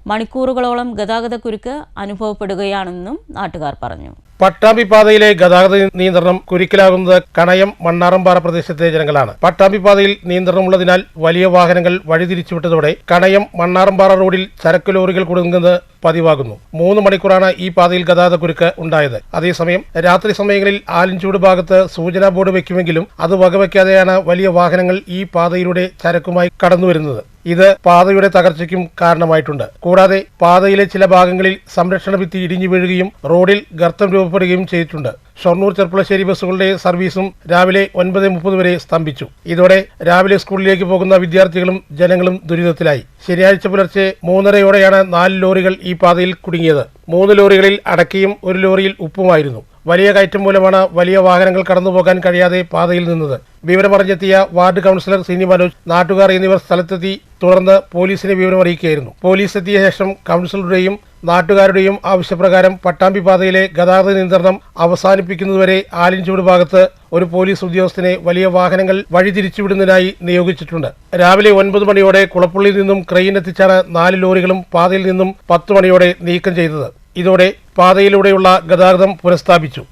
മണിക്കൂറുകളോളം ഗതാഗത കുരുക്ക് അനുഭവപ്പെടുകയാണെന്നും നാട്ടുകാർ പറഞ്ഞു. പട്ടാമ്പി പാതയിലെ ഗതാഗത നിയന്ത്രണം കുരുക്കിലാകുന്നത് കണയം മണ്ണാറംപാറ പ്രദേശത്തെ ജനങ്ങളാണ്. പട്ടാമ്പി പാതയിൽ നിയന്ത്രണമുള്ളതിനാൽ വലിയ വാഹനങ്ങൾ വഴിതിരിച്ചുവിട്ടതോടെ കണയം മണ്ണാറംപാറ റോഡിൽ ചരക്ക് ലോറികൾ കുടുങ്ങുന്നത് പതിവാകുന്നു. 3 മണിക്കൂറാണ് ഈ പാതയിൽ ഗതാഗത കുരുക്ക് ഉണ്ടായത്. അതേസമയം രാത്രി സമയങ്ങളിൽ ആലിൻചൂട് ഭാഗത്ത് സൂചനാ ബോർഡ് വെക്കുമെങ്കിലും അത് വകവയ്ക്കാതെയാണ് വലിയ വാഹനങ്ങൾ ഈ പാതയിലൂടെ ചരക്കുമായി കടന്നുവരുന്നത്. ഇത് പാതയുടെ തകർച്ചയ്ക്കും കാരണമായിട്ടുണ്ട്. കൂടാതെ പാതയിലെ ചില ഭാഗങ്ങളിൽ സംരക്ഷണ ഭിത്തി ഇടിഞ്ഞു വീഴുകയും റോഡിൽ ഗർത്തം രൂപപ്പെടുകയും ചെയ്തിട്ടുണ്ട്. ഷൊർണൂർ ചെർപ്പുളശ്ശേരി ബസ്സുകളുടെ സർവീസും രാവിലെ 9:30 വരെ സ്തംഭിച്ചു. ഇതോടെ രാവിലെ സ്കൂളിലേക്ക് പോകുന്ന വിദ്യാർത്ഥികളും ജനങ്ങളും ദുരിതത്തിലായി. ശനിയാഴ്ച പുലർച്ചെ 3:30 4 ലോറികൾ ഈ പാതയിൽ കുടുങ്ങിയത്. 3 ലോറികളിൽ അടക്കയും 1 ലോറിയിൽ ഉപ്പുമായിരുന്നു. വലിയ കയറ്റം മൂലമാണ് വലിയ വാഹനങ്ങൾ കടന്നുപോകാൻ കഴിയാതെ പാതയിൽ നിന്നത്. വിവരമറിഞ്ഞെത്തിയ വാർഡ് കൗൺസിലർ സിനി മനോജ്, നാട്ടുകാർ എന്നിവർ സ്ഥലത്തെത്തി തുടർന്ന് പോലീസിനെ വിവരമറിയിക്കുകയായിരുന്നു. പോലീസ് എത്തിയ ശേഷം കൗൺസിലറുടെയും നാട്ടുകാരുടെയും ആവശ്യപ്രകാരം പട്ടാമ്പി പാതയിലെ ഗതാഗത നിയന്ത്രണം അവസാനിപ്പിക്കുന്നതുവരെ ആലിൻചുവട് ഭാഗത്ത് ഒരു പോലീസ് ഉദ്യോഗസ്ഥനെ വലിയ വാഹനങ്ങൾ വഴിതിരിച്ചുവിടുന്നതിനായി നിയോഗിച്ചിട്ടുണ്ട്. രാവിലെ 9 മണിയോടെ കുളപ്പുള്ളിയിൽ നിന്നും ക്രെയിൻ എത്തിച്ചാണ് 4 ലോറികളും പാതയിൽ നിന്നും 10 മണിയോടെ നീക്കം ചെയ്തത്. ഇതോടെ പാതയിലൂടെയുള്ള ഗതാഗതം പുനഃസ്ഥാപിച്ചു.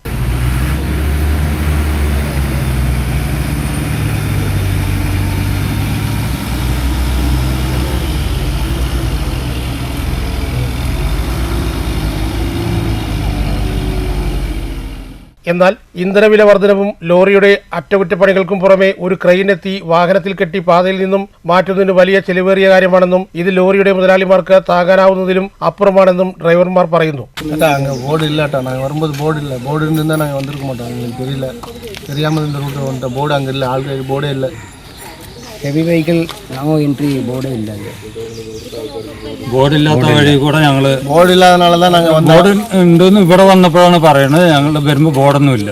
എന്നാൽ ഇന്ധനവില വർധനവും ലോറിയുടെ അറ്റകുറ്റപ്പണികൾക്കും പുറമെ ഒരു ക്രെയിൻ എത്തി വാഹനത്തിൽ കെട്ടി പാതയിൽ നിന്നും മാറ്റുന്നതിന് വലിയ ചെലവേറിയ കാര്യമാണെന്നും ഇത് ലോറിയുടെ മുതലാളിമാർക്ക് താങ്ങാനാവുന്നതിലും അപ്പുറമാണെന്നും ഡ്രൈവർമാർ പറയുന്നു. போர்டு இல்லாட்டா நாங்கள் வரும்போது போர்டு இல்லை, போர்டு இருந்தால் நாங்கள் வந்திருக்க மாட்டோம். எங்களுக்கு தெரியல, தெரியாமல் இந்த ரூட்டு வந்துட்டோம். போர்டு அங்கே இல்லை, ஆல்ரெடி போர்டே இல்லை. ഹെവി വെഹിക്കിൾ നോ എൻട്രി ബോർഡേ ഇല്ല. ബോർഡില്ലാത്ത വഴി കൂടെ ഞങ്ങള് ബോർഡ് ഇല്ലാത്തനാல தான் நாங்கள் വന്നത്. ബോർഡ് ഉണ്ടെന്ന് ഇവിടെ വന്നപ്പോഴാണ് പറയുന്നത്. ഞങ്ങൾ വരുമ്പോൾ ബോർഡൊന്നും ഇല്ല.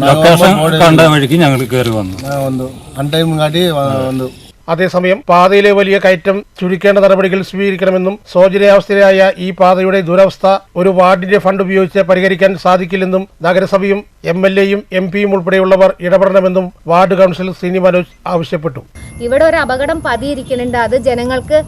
ലൊക്കേഷൻ കണ്ട വഴിക്ക് ഞങ്ങൾ കയറി വന്നു. അൺടൈം കാട്ടി വന്നു. അതേസമയം പാതയിലെ വലിയ കയറ്റം ചുരുക്കേണ്ട നടപടികൾ സ്വീകരിക്കണമെന്നും ശോചനീയാവസ്ഥയിലായ ഈ പാതയുടെ ദുരവസ്ഥ ഒരു വാർഡിന്റെ ഫണ്ട് ഉപയോഗിച്ച് പരിഹരിക്കാൻ സാധിക്കില്ലെന്നും നഗരസഭയും MLAയും MP യും ഉൾപ്പെടെയുള്ളവർ ഇടപെടണമെന്നും വാർഡ് കൗൺസിലർ സിനി മനോജ് ആവശ്യപ്പെട്ടു. ഇവിടെ ഒരു അപകടം പതിയിരിക്കുന്നുണ്ട്. അത് ജനങ്ങൾക്ക്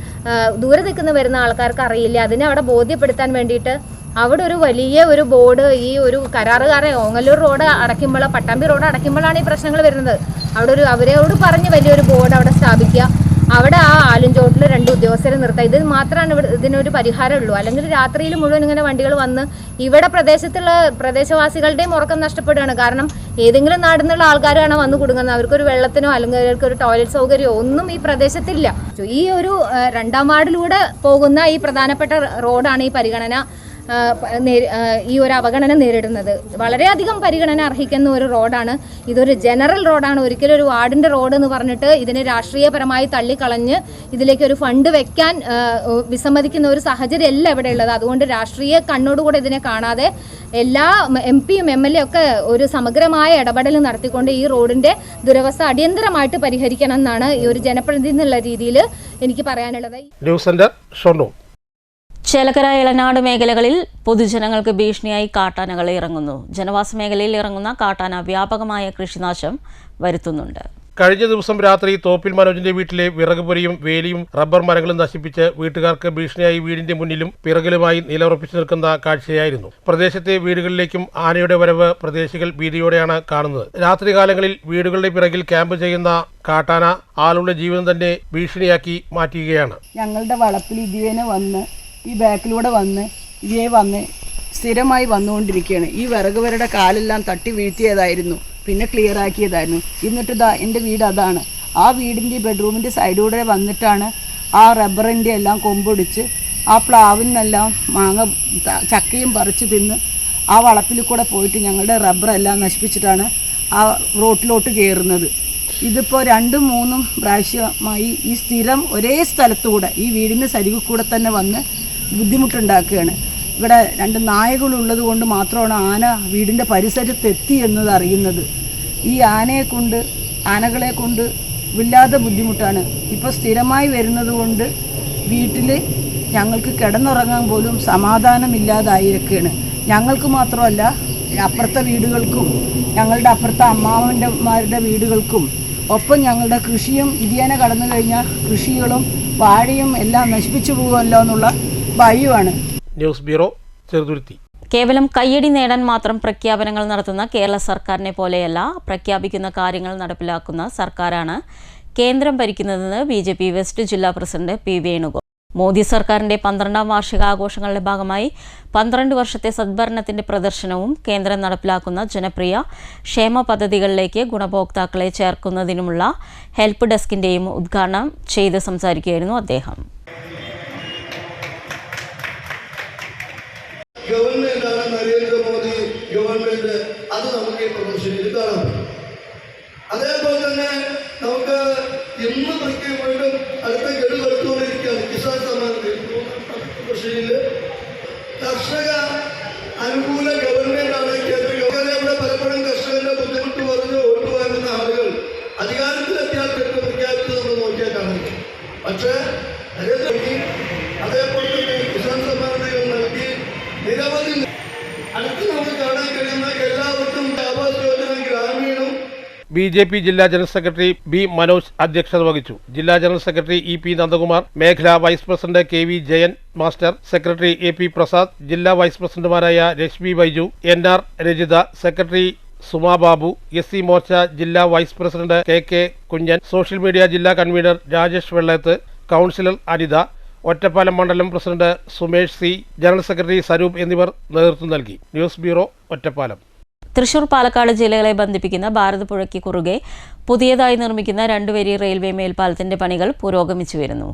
ദൂരെ നിൽക്കുന്ന വരുന്ന ആൾക്കാർക്ക് അറിയില്ല. അതിനെ അവിടെ ബോധ്യപ്പെടുത്താൻ വേണ്ടിയിട്ട് അവിടെ ഒരു വലിയ ഒരു ബോർഡ്, ഈ ഒരു കരാറുകാരെ ഓങ്ങല്ലൂർ റോഡ് അടയ്ക്കുമ്പോൾ, പട്ടാമ്പി റോഡ് അടയ്ക്കുമ്പോഴാണ് ഈ പ്രശ്നങ്ങൾ വരുന്നത്. അവിടെ അവരോട് പറഞ്ഞ് വലിയൊരു ബോർഡ് അവിടെ സ്ഥാപിക്കുക. അവിടെ ആ ആലിൻചോട്ടിൽ 2 ഉദ്യോഗസ്ഥരെ നിർത്തുക. ഇത് മാത്രമാണ് ഇതിനൊരു പരിഹാരമുള്ളൂ. അല്ലെങ്കിൽ രാത്രിയിൽ മുഴുവൻ ഇങ്ങനെ വണ്ടികൾ വന്ന് ഇവിടെ പ്രദേശവാസികളുടെയും ഉറക്കം നഷ്ടപ്പെടുകയാണ്. കാരണം ഏതെങ്കിലും നാട്ടിൽ നിന്നുള്ള ആൾക്കാരാണ് വന്ന് കുടുങ്ങുന്നത്. അവർക്കൊരു വെള്ളത്തിനോ അല്ലെങ്കിൽ അവർക്കൊരു ടോയ്ലറ്റ് സൗകര്യമോ ഒന്നും ഈ പ്രദേശത്തില്ല. ഈ ഒരു 2ാം വാർഡിലൂടെ പോകുന്ന ഈ പ്രധാനപ്പെട്ട റോഡാണ് ഈ പരിഗണന, ഈ ഒരു അവഗണന നേരിടുന്നത്. വളരെയധികം പരിഗണന അർഹിക്കുന്ന ഒരു റോഡാണ്. ഇതൊരു ജനറൽ റോഡാണ്. ഒരിക്കലും ഒരു വാർഡിൻ്റെ റോഡ് എന്ന് പറഞ്ഞിട്ട് ഇതിനെ രാഷ്ട്രീയപരമായി തള്ളിക്കളഞ്ഞ് ഇതിലേക്ക് ഒരു ഫണ്ട് വെക്കാൻ വിസമ്മതിക്കുന്ന ഒരു സാഹചര്യം അല്ല ഇവിടെ ഉള്ളത്. അതുകൊണ്ട് രാഷ്ട്രീയ കണ്ണോടുകൂടെ ഇതിനെ കാണാതെ എല്ലാ MPയും MLA ഒക്കെ ഒരു സമഗ്രമായ ഇടപെടൽ നടത്തിക്കൊണ്ട് ഈ റോഡിൻ്റെ ദുരവസ്ഥ അടിയന്തരമായിട്ട് പരിഹരിക്കണം എന്നാണ് ഈ ഒരു ജനപ്രതിനിധി എന്നുള്ള രീതിയിൽ എനിക്ക് പറയാനുള്ളത്. News centre Shoranur. ചേലക്കര ഇളനാട് മേഖലകളിൽ പൊതുജനങ്ങൾക്ക് ഭീഷണിയായി കാട്ടാനകൾ ഇറങ്ങുന്നു. ജനവാസ മേഖലയിൽ ഇറങ്ങുന്ന കാട്ടാന വ്യാപകമായ കൃഷിനാശം വരുത്തുന്നുണ്ട്. കഴിഞ്ഞ ദിവസം രാത്രി തോപ്പിൽ മനോജിന്റെ വീട്ടിലെ വിറകുപൊരിയും വേലിയും റബ്ബർ മരങ്ങളും നശിപ്പിച്ച് വീട്ടുകാർക്ക് ഭീഷണിയായി വീടിന്റെ മുന്നിലും പിറകിലുമായി നിലയുറപ്പിച്ചു നിൽക്കുന്ന കാഴ്ചയായിരുന്നു. പ്രദേശത്തെ വീടുകളിലേക്കും ആനയുടെ വരവ് പ്രദേശികൾ ഭീതിയോടെയാണ് കാണുന്നത്. രാത്രികാലങ്ങളിൽ വീടുകളുടെ പിറകിൽ ക്യാമ്പ് ചെയ്യുന്ന കാട്ടാന ആളുകളുടെ ജീവിതം തന്നെ ഭീഷണിയാക്കി മാറ്റുകയാണ്. ഞങ്ങളുടെ വളപ്പിൽ ഇതുവരെ വന്ന് ഈ ബാക്കിലൂടെ വന്ന് സ്ഥിരമായി വന്നുകൊണ്ടിരിക്കുകയാണ്. ഈ വിറകുവരുടെ കാലെല്ലാം തട്ടി വീഴ്ത്തിയതായിരുന്നു, പിന്നെ ക്ലിയർ ആക്കിയതായിരുന്നു. എന്നിട്ട് എൻ്റെ വീട് അതാണ്. ആ വീടിൻ്റെ ബെഡ്റൂമിൻ്റെ സൈഡിലൂടെ വന്നിട്ടാണ് ആ റബ്ബറിൻ്റെ എല്ലാം കൊമ്പൊടിച്ച് ആ പ്ലാവിൽ നിന്നെല്ലാം ചക്കയും പറിച്ച് തിന്ന് ആ വളപ്പിൽ കൂടെ പോയിട്ട് ഞങ്ങളുടെ റബ്ബറെല്ലാം നശിപ്പിച്ചിട്ടാണ് ആ റോട്ടിലോട്ട് കയറുന്നത്. ഇതിപ്പോൾ 2-3 പ്രാവശ്യമായി ഈ സ്ഥിരം ഒരേ സ്ഥലത്തുകൂടെ ഈ വീടിൻ്റെ സരികിൽ കൂടെ തന്നെ വന്ന് ബുദ്ധിമുട്ടുണ്ടാക്കുകയാണ്. ഇവിടെ 2 നായകളുള്ളത് കൊണ്ട് മാത്രമാണ് ആന വീടിൻ്റെ പരിസരത്തെത്തി എന്നത് അറിയുന്നത്. ഈ ആനകളെ കൊണ്ട് വല്ലാതെ ബുദ്ധിമുട്ടാണ്. ഇപ്പോൾ സ്ഥിരമായി വരുന്നത് കൊണ്ട് വീട്ടിൽ ഞങ്ങൾക്ക് കിടന്നുറങ്ങാൻ പോലും സമാധാനമില്ലാതായിരിക്കുകയാണ്. ഞങ്ങൾക്ക് മാത്രമല്ല, അപ്പുറത്തെ വീടുകൾക്കും ഞങ്ങളുടെ അപ്പുറത്തെ അമ്മാവന്മാരുടെ വീടുകൾക്കും ഒപ്പം ഞങ്ങളുടെ കൃഷിയും ഇതിനെ കടന്നു കഴിഞ്ഞാൽ കൃഷികളും വാഴയും എല്ലാം നശിപ്പിച്ചു പോകുമല്ലോ എന്നുള്ള ഭയമാണ്. News bureau, Cheruthuruthy. കേവലം കയ്യടി നേടാൻ മാത്രം പ്രഖ്യാപനങ്ങൾ നടത്തുന്ന കേരള സർക്കാരിനെ പോലെയല്ല, പ്രഖ്യാപിക്കുന്ന കാര്യങ്ങൾ നടപ്പിലാക്കുന്ന സർക്കാരാണ് കേന്ദ്രം ഭരിക്കുന്നതെന്ന് BJP വെസ്റ്റ് ജില്ലാ പ്രസിഡന്റ് P. വേണുഗോപാൽ. മോദി സർക്കാരിന്റെ 12ാം വാർഷികാഘോഷങ്ങളുടെ ഭാഗമായി 12 വർഷത്തെ സദ്ഭരണത്തിന്റെ പ്രദർശനവും കേന്ദ്രം നടപ്പിലാക്കുന്ന ജനപ്രിയ ക്ഷേമ പദ്ധതികളിലേക്ക് ഗുണഭോക്താക്കളെ ചേർക്കുന്നതിനുമുള്ള ഹെൽപ്പ് ഡെസ്കിന്റെയും ഉദ്ഘാടനം ചെയ്ത് സംസാരിക്കുകയായിരുന്നു അദ്ദേഹം. ഗവൺമെന്റാണ് നരേന്ദ്രമോദി ഗവൺമെന്റ്, അത് നമുക്ക് ഈ പ്രദർശനത്തിൽ കാണാം. അതേപോലെ തന്നെ നമുക്ക് ഇന്ന് വീണ്ടും അടുത്ത ഗഡു എടുത്തുകൊണ്ടിരിക്കുകയാണ് കിസാൻ സമ്മാൻ പ്രദർശനയിൽ. കർഷക അനുകൂല ഗവൺമെന്റാണ് BJP ജില്ലാ ജനറൽ സെക്രട്ടറി B. മനോജ് അധ്യക്ഷത വഹിച്ചു. ജില്ലാ ജനറൽ സെക്രട്ടറി EP. നന്ദകുമാർ, മേഖലാ vice president KV. Jayan master, secretary AP. Prasad, ജില്ലാ വൈസ് പ്രസിഡന്റുമാരായ Reshmi Baiju, NR. Rajitha, secretary Suma Babu, SC Morcha ജില്ലാ vice president KK. Kunhan, social media ജില്ലാ കൺവീനർ രാജേഷ് വെള്ളയത്ത്, കൗൺസിലർ അനിത, ഒറ്റപ്പാലം മണ്ഡലം president Sumesh C., general secretary Saroop എന്നിവർ നേതൃത്വം നൽകി. News bureau, Ottapalam. തൃശൂർ പാലക്കാട് ജില്ലകളെ ബന്ധിപ്പിക്കുന്ന ഭാരതപ്പുഴയ്ക്ക് കുറുകെ പുതിയതായി നിർമ്മിക്കുന്ന 2 വരി റെയിൽവേ മേൽപ്പാലത്തിന്റെ പണികൾ പുരോഗമിച്ചു വരുന്നു.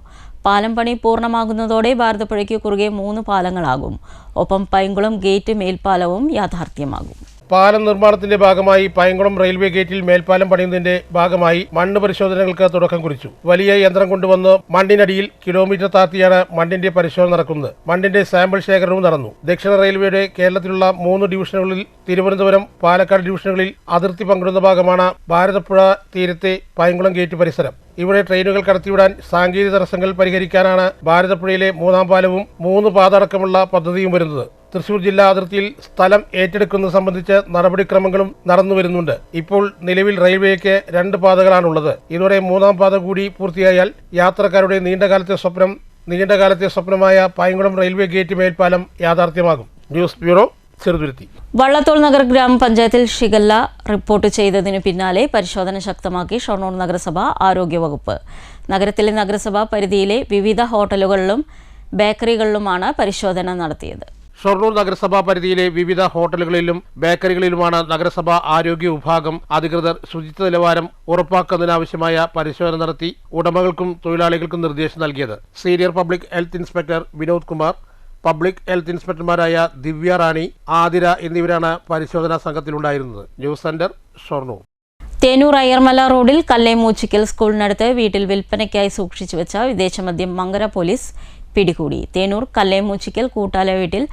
പാലം പണി പൂർണ്ണമാകുന്നതോടെ ഭാരതപ്പുഴയ്ക്ക് കുറുകെ 3 പാലങ്ങളാകും. ഒപ്പം പൈങ്കുളം ഗേറ്റ് മേൽപ്പാലവും യാഥാർത്ഥ്യമാകും. പാലം നിർമ്മാണത്തിന്റെ ഭാഗമായി പൈങ്കുളം റെയിൽവേ ഗേറ്റിൽ മേൽപ്പാലം പണിയുന്നതിന്റെ ഭാഗമായി മണ്ണ് പരിശോധനകൾക്ക് തുടക്കം കുറിച്ചു. വലിയ യന്ത്രം കൊണ്ടുവന്ന് മണ്ണിനടിയിൽ കിലോമീറ്റർ താഴ്ത്തിയാണ് മണ്ണിന്റെ പരിശോധന നടക്കുന്നത്. മണ്ണിന്റെ സാമ്പിൾ ശേഖരണവും നടന്നു. ദക്ഷിണ റെയിൽവേയുടെ കേരളത്തിലുള്ള 3 ഡിവിഷനുകളിൽ തിരുവനന്തപുരം, പാലക്കാട് ഡിവിഷനുകളിൽ അതിർത്തി പങ്കിടുന്ന ഭാഗമാണ് ഭാരതപ്പുഴ തീരത്തെ പൈങ്കുളം ഗേറ്റ് പരിസരം. ഇവിടെ ട്രെയിനുകൾ കടത്തിവിടാൻ സാങ്കേതിക തടസ്സങ്ങൾ പരിഹരിക്കാനാണ് ഭാരതപ്പുഴയിലെ 3ാം പാലവും 3 പാത അടക്കമുള്ള പദ്ധതിയും വരുന്നത്. തൃശൂർ ജില്ലാ അതിർത്തിയിൽ സ്ഥലം ഏറ്റെടുക്കുന്നത് സംബന്ധിച്ച് നടപടിക്രമങ്ങളും നടന്നുവരുന്നുണ്ട്. ഇപ്പോൾ നിലവിൽ റെയിൽവേക്ക് 2 പാതകളാണുള്ളത്. ഇതോടെ 3ാം പാത കൂടി പൂർത്തിയായാൽ യാത്രക്കാരുടെ നീണ്ടകാലത്തെ സ്വപ്നമായ പൈങ്കുളം റെയിൽവേ ഗേറ്റ് മേൽപ്പാലം യാഥാർത്ഥ്യമാകും. News bureau, Cheruthuruthy. വള്ളത്തോൾ നഗർ ഗ്രാമപഞ്ചായത്തിൽ ഷിഗല്ല റിപ്പോർട്ട് ചെയ്തതിനു പിന്നാലെ പരിശോധന ശക്തമാക്കി ഷൊർണൂർ നഗരസഭ ആരോഗ്യവകുപ്പ്. നഗരത്തിലെ നഗരസഭാ പരിധിയിലെ വിവിധ ഹോട്ടലുകളിലും ബേക്കറികളിലുമാണ് പരിശോധന നടത്തിയത്. ഷൊർണൂർ നഗരസഭാ പരിധിയിലെ വിവിധ ഹോട്ടലുകളിലും ബേക്കറികളിലുമാണ് നഗരസഭാ ആരോഗ്യ വിഭാഗം അധികൃതർ ശുചിത്വ നിലവാരം ഉറപ്പാക്കുന്നതിനാവശ്യമായ പരിശോധന നടത്തി ഉടമകൾക്കും തൊഴിലാളികൾക്കും നിർദ്ദേശം നൽകിയത്. Senior public health inspector Vinod Kumar, public health ഇൻസ്പെക്ടർമാരായ ദിവ്യ റാണി, ആതിര എന്നിവരാണ് പരിശോധനാ സംഘത്തിലുണ്ടായിരുന്നത്. News centre, Shoranur. തേനൂർ അയ്യർമല റോഡിൽ കല്ലേമൂച്ചിക്കൽ സ്കൂളിനടുത്ത് വീട്ടിൽ വിൽപ്പനയ്ക്കായി സൂക്ഷിച്ചു വെച്ച വിദേശമദ്യം മങ്കര പോലീസ് പിടികൂടി. തേനൂർ കല്ലേമൂച്ചിക്കൽ കൂട്ടാല വീട്ടിൽ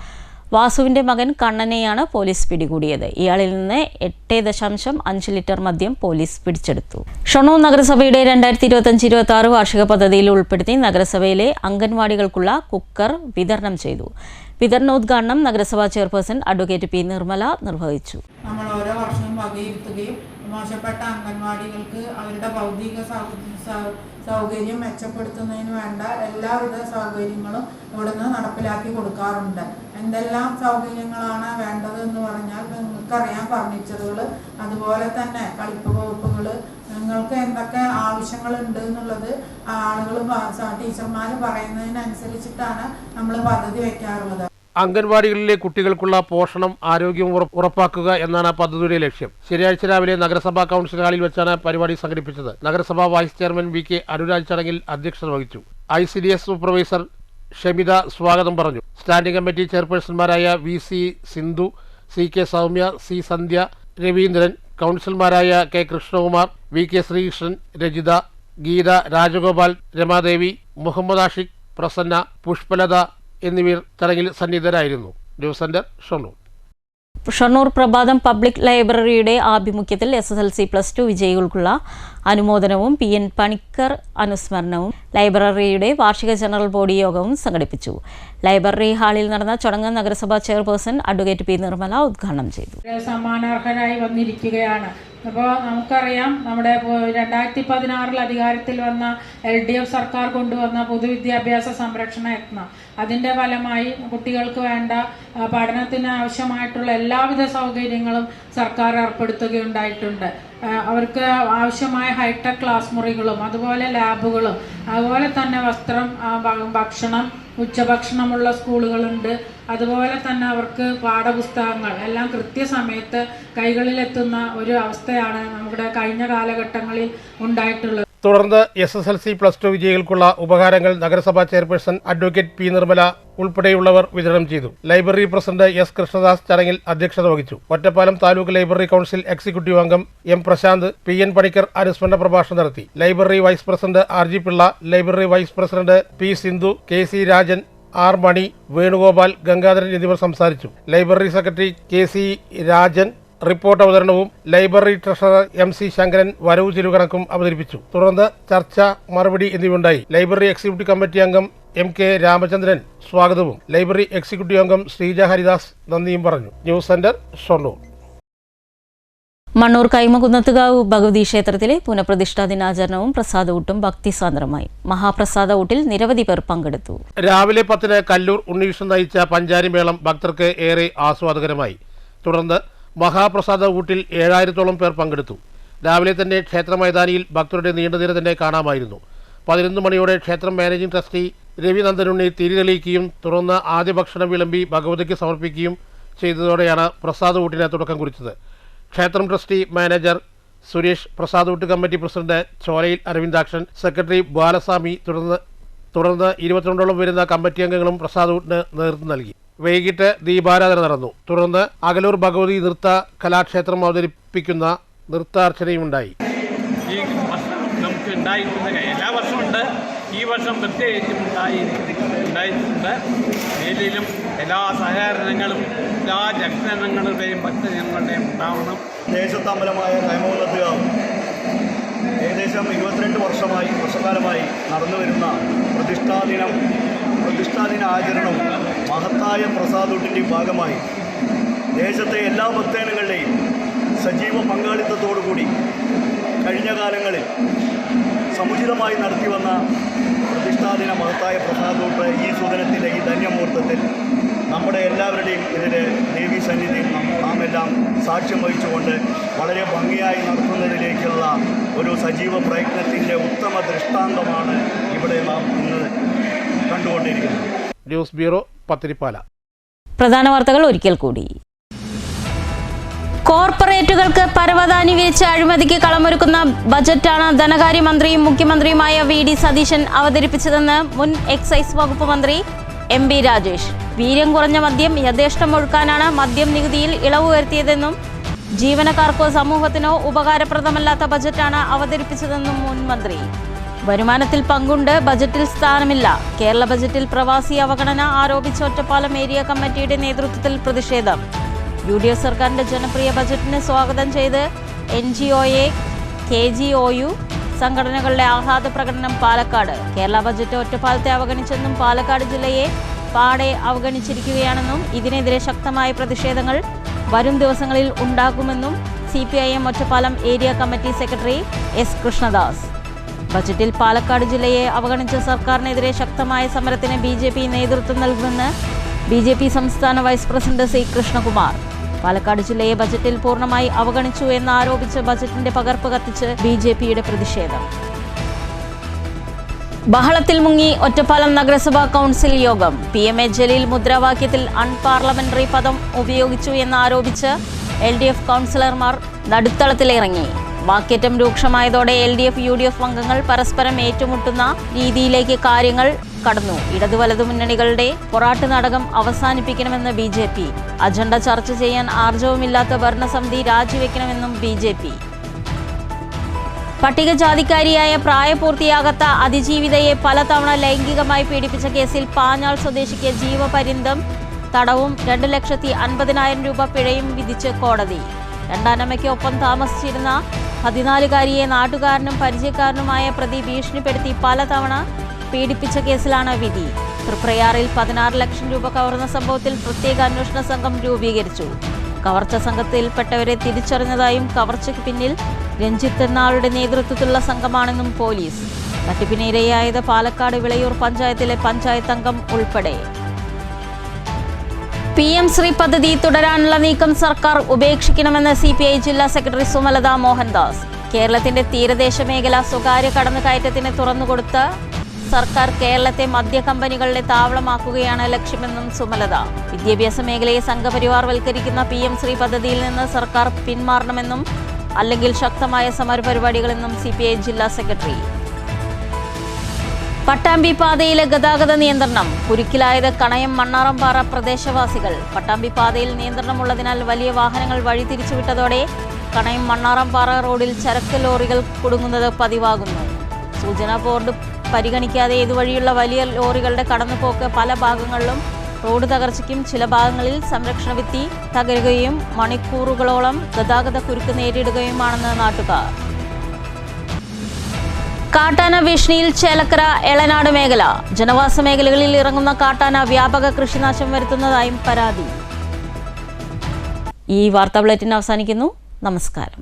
വാസുവിന്റെ മകൻ കണ്ണനെയാണ് പോലീസ് പിടികൂടിയത്. ഇയാളിൽ നിന്ന് 8.5 ലിറ്റർ മദ്യം പോലീസ് പിടിച്ചെടുത്തു. ഷൊർണൂർ നഗരസഭയുടെ 2025-26 വാർഷിക പദ്ധതിയിൽ ഉൾപ്പെടുത്തി നഗരസഭയിലെ അംഗൻവാടികൾക്കുള്ള കുക്കർ വിതരണം ചെയ്തു. വിതരണോദ്ഘാടനം നഗരസഭാ ചെയർപേഴ്സൺ അഡ്വക്കേറ്റ് P. നിർമ്മല നിർവഹിച്ചു. നമ്മൾ ഓരോ വർഷവും വകയിരുത്തുകയും മോശപ്പെട്ട അംഗൻവാടികൾക്ക് അവരുടെ ഭൗതിക സൗകര്യം മെച്ചപ്പെടുത്തുന്നതിന് വേണ്ട എല്ലാവിധ സൗകര്യങ്ങളും ഇവിടുന്ന് നടപ്പിലാക്കി കൊടുക്കാറുണ്ട്. എന്തെല്ലാം സൗകര്യങ്ങളാണ് വേണ്ടത് എന്ന് പറഞ്ഞാൽ നിങ്ങൾക്കറിയാം, ഫർണിച്ചറുകൾ, അതുപോലെ തന്നെ കളിപ്പ് വകുപ്പുകൾ, നിങ്ങൾക്ക് എന്തൊക്കെ ആവശ്യങ്ങളുണ്ട് എന്നുള്ളത് ആളുകൾ ടീച്ചർമാർ പറയുന്നതിനനുസരിച്ചിട്ടാണ് നമ്മൾ പദ്ധതി വെക്കാറുള്ളത്. അംഗൻവാടികളിലെ കുട്ടികൾക്കുള്ള പോഷണം, ആരോഗ്യവും ഉറപ്പാക്കുക എന്നാണ് പദ്ധതിയുടെ ലക്ഷ്യം. ശനിയാഴ്ച രാവിലെ നഗരസഭാ കൗൺസിൽ ഹാളിൽ വെച്ചാണ് പരിപാടി സംഘടിപ്പിച്ചത്. നഗരസഭാ വൈസ് ചെയർമാൻ VK അനുരാജ് ചടങ്ങിൽ അധ്യക്ഷത വഹിച്ചു. ICDS സൂപ്പർവൈസർ ഷമിത സ്വാഗതം പറഞ്ഞു. സ്റ്റാൻഡിംഗ് കമ്മിറ്റി ചെയർപേഴ്സൺമാരായ VC Sindhu, CK Soumya, C Sandhya, Raveendran, കൗൺസിലർമാരായ K കൃഷ്ണകുമാർ, VK ശ്രീകൃഷ്ണൻ, രജിത, ഗീത, രാജഗോപാൽ, രമാദേവി, മുഹമ്മദ് ആഷിഖ്, പ്രസന്ന, പുഷ്പലത എന്നിവർ ചടങ്ങിൽ സന്നിഹിതരായിരുന്നു. News centre, Shoranur. ഷൊർണൂർ പ്രഭാതം പബ്ലിക് ലൈബ്രറിയുടെ ആഭിമുഖ്യത്തിൽ SSLC+2 വിജയികൾക്കുള്ള അനുമോദനവും PN പണിക്കർ അനുസ്മരണവും ലൈബ്രറിയുടെ വാർഷിക ജനറൽ ബോഡി യോഗവും സംഘടിപ്പിച്ചു. ലൈബ്രറി ഹാളിൽ നടന്ന ചടങ്ങ് നഗരസഭാ ചെയർപേഴ്സൺ അഡ്വക്കേറ്റ് P. നിർമ്മല ഉദ്ഘാടനം ചെയ്തു. സമ്മാനാർഹരായി വന്നിരിക്കുകയാണ്. അപ്പോൾ നമുക്കറിയാം, നമ്മുടെ 2016 അധികാരത്തിൽ വന്ന LDF സർക്കാർ കൊണ്ടുവന്ന പൊതുവിദ്യാഭ്യാസ സംരക്ഷണ യത്നം, അതിൻ്റെ ഫലമായി കുട്ടികൾക്ക് വേണ്ട പഠനത്തിന് ആവശ്യമായിട്ടുള്ള എല്ലാവിധ സൗകര്യങ്ങളും സർക്കാർ ഏർപ്പെടുത്തുകയുണ്ടായിട്ടുണ്ട്. അവർക്ക് ആവശ്യമായ ഹൈടെക് ക്ലാസ് മുറികളും അതുപോലെ ലാബുകളും അതുപോലെ തന്നെ വസ്ത്രം, ഭക്ഷണം, ഉച്ചഭക്ഷണമുള്ള സ്കൂളുകളുണ്ട്. അതുപോലെ തന്നെ അവർക്ക് പാഠപുസ്തകങ്ങൾ എല്ലാം കൃത്യസമയത്ത് കൈകളിലെത്തുന്ന ഒരു അവസ്ഥയാണ് നമ്മുടെ കഴിഞ്ഞ കാലഘട്ടങ്ങളിൽ ഉണ്ടായിട്ടുള്ളത്. തുടർന്ന് SSLC+2 വിജയികൾക്കുള്ള ഉപഹാരങ്ങൾ നഗരസഭാ ചെയർപേഴ്സൺ അഡ്വക്കേറ്റ് P. നിർമ്മല ഉൾപ്പെടെയുള്ളവർ വിതരണം ചെയ്തു. Library president S. കൃഷ്ണദാസ് ചടങ്ങിൽ അധ്യക്ഷത വഹിച്ചു. Ottapalam taluk library council executive അംഗം M. പ്രശാന്ത്, PN പണിക്കർ അനുസ്മരണ പ്രഭാഷണം നടത്തി. Library vice president RG Pillai, library vice president P. Sindhu, KC Rajan, R. Mani, Venugopal, Gangadharan എന്നിവർ സംസാരിച്ചു. Library secretary KC Rajan report അവതരണവും ലൈബ്രറി ട്രഷറർ MC ശങ്കരൻ വരവ് ചെലവുകണക്കും അവതരിപ്പിച്ചു. തുടർന്ന് ചർച്ച, മറുപടി എന്നിവയുണ്ടായി. ലൈബ്രറി എക്സിക്യൂട്ടീവ് കമ്മിറ്റി അംഗം MK രാമചന്ദ്രൻ സ്വാഗതവും ലൈബ്രറി എക്സിക്യൂട്ടീവ് അംഗം ശ്രീജ ഹരിദാസ് നന്ദിയും പറഞ്ഞു. News centre, Shoranur. മണ്ണൂർ കൈമകുന്നത്തുകാവ് ഭഗവതി ക്ഷേത്രത്തിലെ പുനഃപ്രതിഷ്ഠാ ദിനാചരണവും പ്രസാദഊട്ടും ഭക്തിസാന്ദ്രമായി. മഹാപ്രസാദ ഊട്ടിൽ നിരവധി പേർ പങ്കെടുത്തു. രാവിലെ 10 കല്ലൂർ ഉണ്ണീഷൻ നയിച്ച പഞ്ചാരിമേളം ഭക്തർക്ക് ഏറെ ആസ്വാദകരമായി. തുടർന്ന് മഹാപ്രസാദ ഊട്ടിൽ 7000-ഓളം പേർ പങ്കെടുത്തു. രാവിലെ തന്നെ ക്ഷേത്ര മൈതാനിയിൽ ഭക്തരുടെ നീണ്ടനിര തന്നെ കാണാമായിരുന്നു. 11 മണിയോടെ ക്ഷേത്രം മാനേജിംഗ് ട്രസ്റ്റി രവിനന്ദനുണ്ണി തിരി തെളിയിക്കുകയും തുടർന്ന് ആദ്യ ഭക്ഷണം വിളമ്പി ഭഗവതിക്ക് സമർപ്പിക്കുകയും ചെയ്തതോടെയാണ് പ്രസാദ ഊട്ടിന് തുടക്കം കുറിച്ചത്. ക്ഷേത്രം ട്രസ്റ്റി മാനേജർ സുരേഷ്, പ്രസാദ് ഊട്ട് committee president Cholayil Aravindakshan, secretary Balaswamy തുടർന്ന് 22ഓളം വരുന്ന കമ്മിറ്റി അംഗങ്ങളും പ്രസാദ് ഊട്ടിന് നേതൃത്വം നൽകി. വൈകിട്ട് ദീപാരാധന നടന്നു. തുടർന്ന് അകലൂർ ഭഗവതി നൃത്ത കലാക്ഷേത്രം അവതരിപ്പിക്കുന്ന നൃത്താർച്ചനയുണ്ടായി. ഈ വർഷം നമുക്ക് ഉണ്ടായിരിക്കുന്ന എല്ലാ വർഷവും ഉണ്ട്, ഈ വർഷം പ്രത്യേകിച്ചും ഉണ്ടായിട്ടുണ്ട്. മേലിലും എല്ലാ സഹകരണങ്ങളും എല്ലാ ജനങ്ങളുടെയും ഭക്തജനങ്ങളുടെയും ഉണ്ടാവണം. ദേശത്തമ്പലമായ കൈമകുന്നത്തുകാവ് ഏകദേശം 22 വർഷക്കാലമായി നടന്നു വരുന്ന പ്രതിഷ്ഠാദിന ആചരണവും മഹത്തായ പ്രസാദൂട്ടിൻ്റെയും ഭാഗമായി ദേശത്തെ എല്ലാ ഭക്തജനങ്ങളുടെയും സജീവ പങ്കാളിത്തത്തോടുകൂടി കഴിഞ്ഞ കാലങ്ങളിൽ സമുചിതമായി നടത്തി വന്ന പ്രതിഷ്ഠാദിന മഹത്തായ പ്രസാദൂട്ട് ഈ സുദിനത്തിലെ ഈ ധന്യമുഹൂർത്തത്തിൽ നമ്മുടെ എല്ലാവരുടെയും ഇതിലെ ദേവീ സന്നിധിയിൽ നാം എല്ലാം സാക്ഷ്യം വഹിച്ചുകൊണ്ട് വളരെ ഭംഗിയായി നടത്തുന്നതിലേക്കുള്ള ഒരു സജീവ പ്രയത്നത്തിൻ്റെ ഉത്തമ ദൃഷ്ടാന്തമാണ് ഇവിടെ നാം ഇന്ന് കണ്ടുകൊണ്ടിരിക്കുന്നത്. News bureau, Pathirippala. പ്രധാന വാർത്തകൾ ഒരിക്കൽ കൂടി. കോർപ്പറേറ്റുകൾക്ക് പരവതാനി വിരിച്ച് അഴിമതിക്ക് കളമൊരുക്കുന്ന ബജറ്റാണ് ധനകാര്യമന്ത്രിയും മുഖ്യമന്ത്രിയുമായ വി.ഡി. സതീശൻ അവതരിപ്പിച്ചതെന്ന് മുൻ എക്സൈസ് വകുപ്പ് മന്ത്രി എം.ബി. രാജേഷ്. വീര്യം കുറഞ്ഞ മദ്യം യഥേഷ്ടം ഒഴുക്കാനാണ് മദ്യം നികുതിയിൽ ഇളവ് വരുത്തിയതെന്നും ജീവനക്കാർക്കോ സമൂഹത്തിനോ ഉപകാരപ്രദമല്ലാത്ത ബജറ്റാണ് അവതരിപ്പിച്ചതെന്നും മുൻ മന്ത്രി. വരുമാനത്തിൽ പങ്കുണ്ട്, ബജറ്റിൽ സ്ഥാനമില്ല. കേരള ബജറ്റിൽ പ്രവാസി അവഗണന ആരോപിച്ച ഒറ്റപ്പാലം ഏരിയ കമ്മിറ്റിയുടെ നേതൃത്വത്തിൽ പ്രതിഷേധം. UDF സർക്കാരിന്റെ ജനപ്രിയ ബജറ്റിനെ സ്വാഗതം ചെയ്ത് NGOA, KGOU സംഘടനകളുടെ ആഹ്ലാദ പ്രകടനം പാലക്കാട്. കേരള ബജറ്റ് ഒറ്റപ്പാലത്തെ അവഗണിച്ചെന്നും പാലക്കാട് ജില്ലയെ പാടെ അവഗണിച്ചിരിക്കുകയാണെന്നും ഇതിനെതിരെ ശക്തമായ പ്രതിഷേധങ്ങൾ വരും ദിവസങ്ങളിൽ ഉണ്ടാകുമെന്നും CPIM Ottapalam area committee secretary S. Krishnadas. ബജറ്റിൽ പാലക്കാട് ജില്ലയെ അവഗണിച്ച സർക്കാരിനെതിരെ ശക്തമായ സമരത്തിന് BJP നേതൃത്വം നൽകുമെന്ന് BJP സംസ്ഥാന vice president C. Krishnakumar. Palakkad ജില്ലയെ ബജറ്റിൽ പൂർണ്ണമായി അവഗണിച്ചു എന്നാരോപിച്ച് ബജറ്റിന്റെ പകർപ്പ് കത്തിച്ച് BJPയുടെ പ്രതിഷേധം. ബഹളത്തിൽ മുങ്ങി ഒറ്റപ്പാലം നഗരസഭാ കൗൺസിൽ യോഗം. PMA ജലീൽ മുദ്രാവാക്യത്തിൽ അൺപാർലമെന്ററി പദം ഉപയോഗിച്ചു എന്നാരോപിച്ച് LDF കൗൺസിലർമാർ നടുത്തളത്തിലിറങ്ങി. വാക്കേറ്റം രൂക്ഷമായതോടെ LDF UDF അംഗങ്ങൾ പരസ്പരം ഏറ്റുമുട്ടുന്ന രീതിയിലേക്ക് കാര്യങ്ങൾ കടന്നു. ഇടതു വലതു മുന്നണികളുടെ പൊറാട്ട് നാടകം അവസാനിപ്പിക്കണമെന്ന് BJP. അജണ്ട ചർച്ച ചെയ്യാൻ ആർജവമില്ലാത്ത ഭരണസമിതി രാജിവെക്കണമെന്നും BJP. പട്ടികജാതിക്കാരിയായ പ്രായപൂർത്തിയാകാത്ത അതിജീവിതയെ പലതവണ ലൈംഗികമായി പീഡിപ്പിച്ച കേസിൽ പാഞ്ഞാൾ സ്വദേശിക്ക് ജീവപര്യന്തം തടവും 2,50,000 രൂപ പിഴയും വിധിച്ച് കോടതി. രണ്ടാനമ്മയ്ക്ക് ഒപ്പം താമസിച്ചിരുന്ന 14-കാരിയെ നാട്ടുകാരനും പരിചയക്കാരനുമായ പ്രതി ഭീഷണിപ്പെടുത്തി പലതവണ പീഡിപ്പിച്ച കേസിലാണ് വിധി. തൃപ്രയാറിൽ 16 ലക്ഷം രൂപ കവർന്ന സംഭവത്തിൽ പ്രത്യേക അന്വേഷണ സംഘം രൂപീകരിച്ചു. കവർച്ച സംഘത്തിൽപ്പെട്ടവരെ തിരിച്ചറിഞ്ഞതായും കവർച്ചയ്ക്ക് പിന്നിൽ രഞ്ജിത്ത് എന്നാളുടെ നേതൃത്വത്തിലുള്ള സംഘമാണെന്നും പോലീസ്. തട്ടിപ്പിനിരയായത് പാലക്കാട് വിളയൂർ പഞ്ചായത്തിലെ പഞ്ചായത്ത് അംഗം ഉൾപ്പെടെ. PM ശ്രീ പദ്ധതി തുടരാനുള്ള നീക്കം സർക്കാർ ഉപേക്ഷിക്കണമെന്ന് CPI ജില്ലാ സെക്രട്ടറി സുമലത മോഹൻദാസ്. കേരളത്തിന്റെ തീരദേശ മേഖല സ്വകാര്യ കടന്നുകയറ്റത്തിന് തുറന്നുകൊടുത്ത സർക്കാർ കേരളത്തെ മദ്യ കമ്പനികളുടെ താവളമാക്കുകയാണ് ലക്ഷ്യമെന്നും സുമലത. വിദ്യാഭ്യാസ മേഖലയെ സംഘപരിവാർ വൽക്കരിക്കുന്ന PM ശ്രീ പദ്ധതിയിൽ നിന്ന് സർക്കാർ പിന്മാറണമെന്നും അല്ലെങ്കിൽ ശക്തമായ സമരപരിപാടികളെന്നും CPI ജില്ലാ സെക്രട്ടറി. പട്ടാമ്പി പാതയിലെ ഗതാഗത നിയന്ത്രണം. കുരുക്കിലായത് കണയം മണ്ണാറമ്പാറ പ്രദേശവാസികൾ. പട്ടാമ്പി പാതയിൽ നിയന്ത്രണമുള്ളതിനാൽ വലിയ വാഹനങ്ങൾ വഴിതിരിച്ചുവിട്ടതോടെ കണയം മണ്ണാറമ്പാറ റോഡിൽ ചരക്ക് ലോറികൾ കുടുങ്ങുന്നത് പതിവാകുന്നു. സൂചനാ ബോർഡ് പരിഗണിക്കാതെ ഇതുവഴിയുള്ള വലിയ ലോറികളുടെ കടന്നുപോക്ക് പല ഭാഗങ്ങളിലും റോഡ് തകർച്ചയ്ക്കും ചില ഭാഗങ്ങളിൽ സംരക്ഷണ ഭിത്തി തകരുകയും മണിക്കൂറുകളോളം ഗതാഗത കുരുക്ക് നേരിടുകയുമാണെന്ന് നാട്ടുകാർ. കാട്ടാന ഭീഷണിയിൽ ചേലക്കര എളനാട് മേഖല. ജനവാസ മേഖലകളിൽ ഇറങ്ങുന്ന കാട്ടാന വ്യാപക കൃഷിനാശം വരുത്തുന്നതായും പരാതി. ഈ വാർത്താ ബുള്ളറ്റിൻ അവസാനിക്കുന്നു. നമസ്കാരം.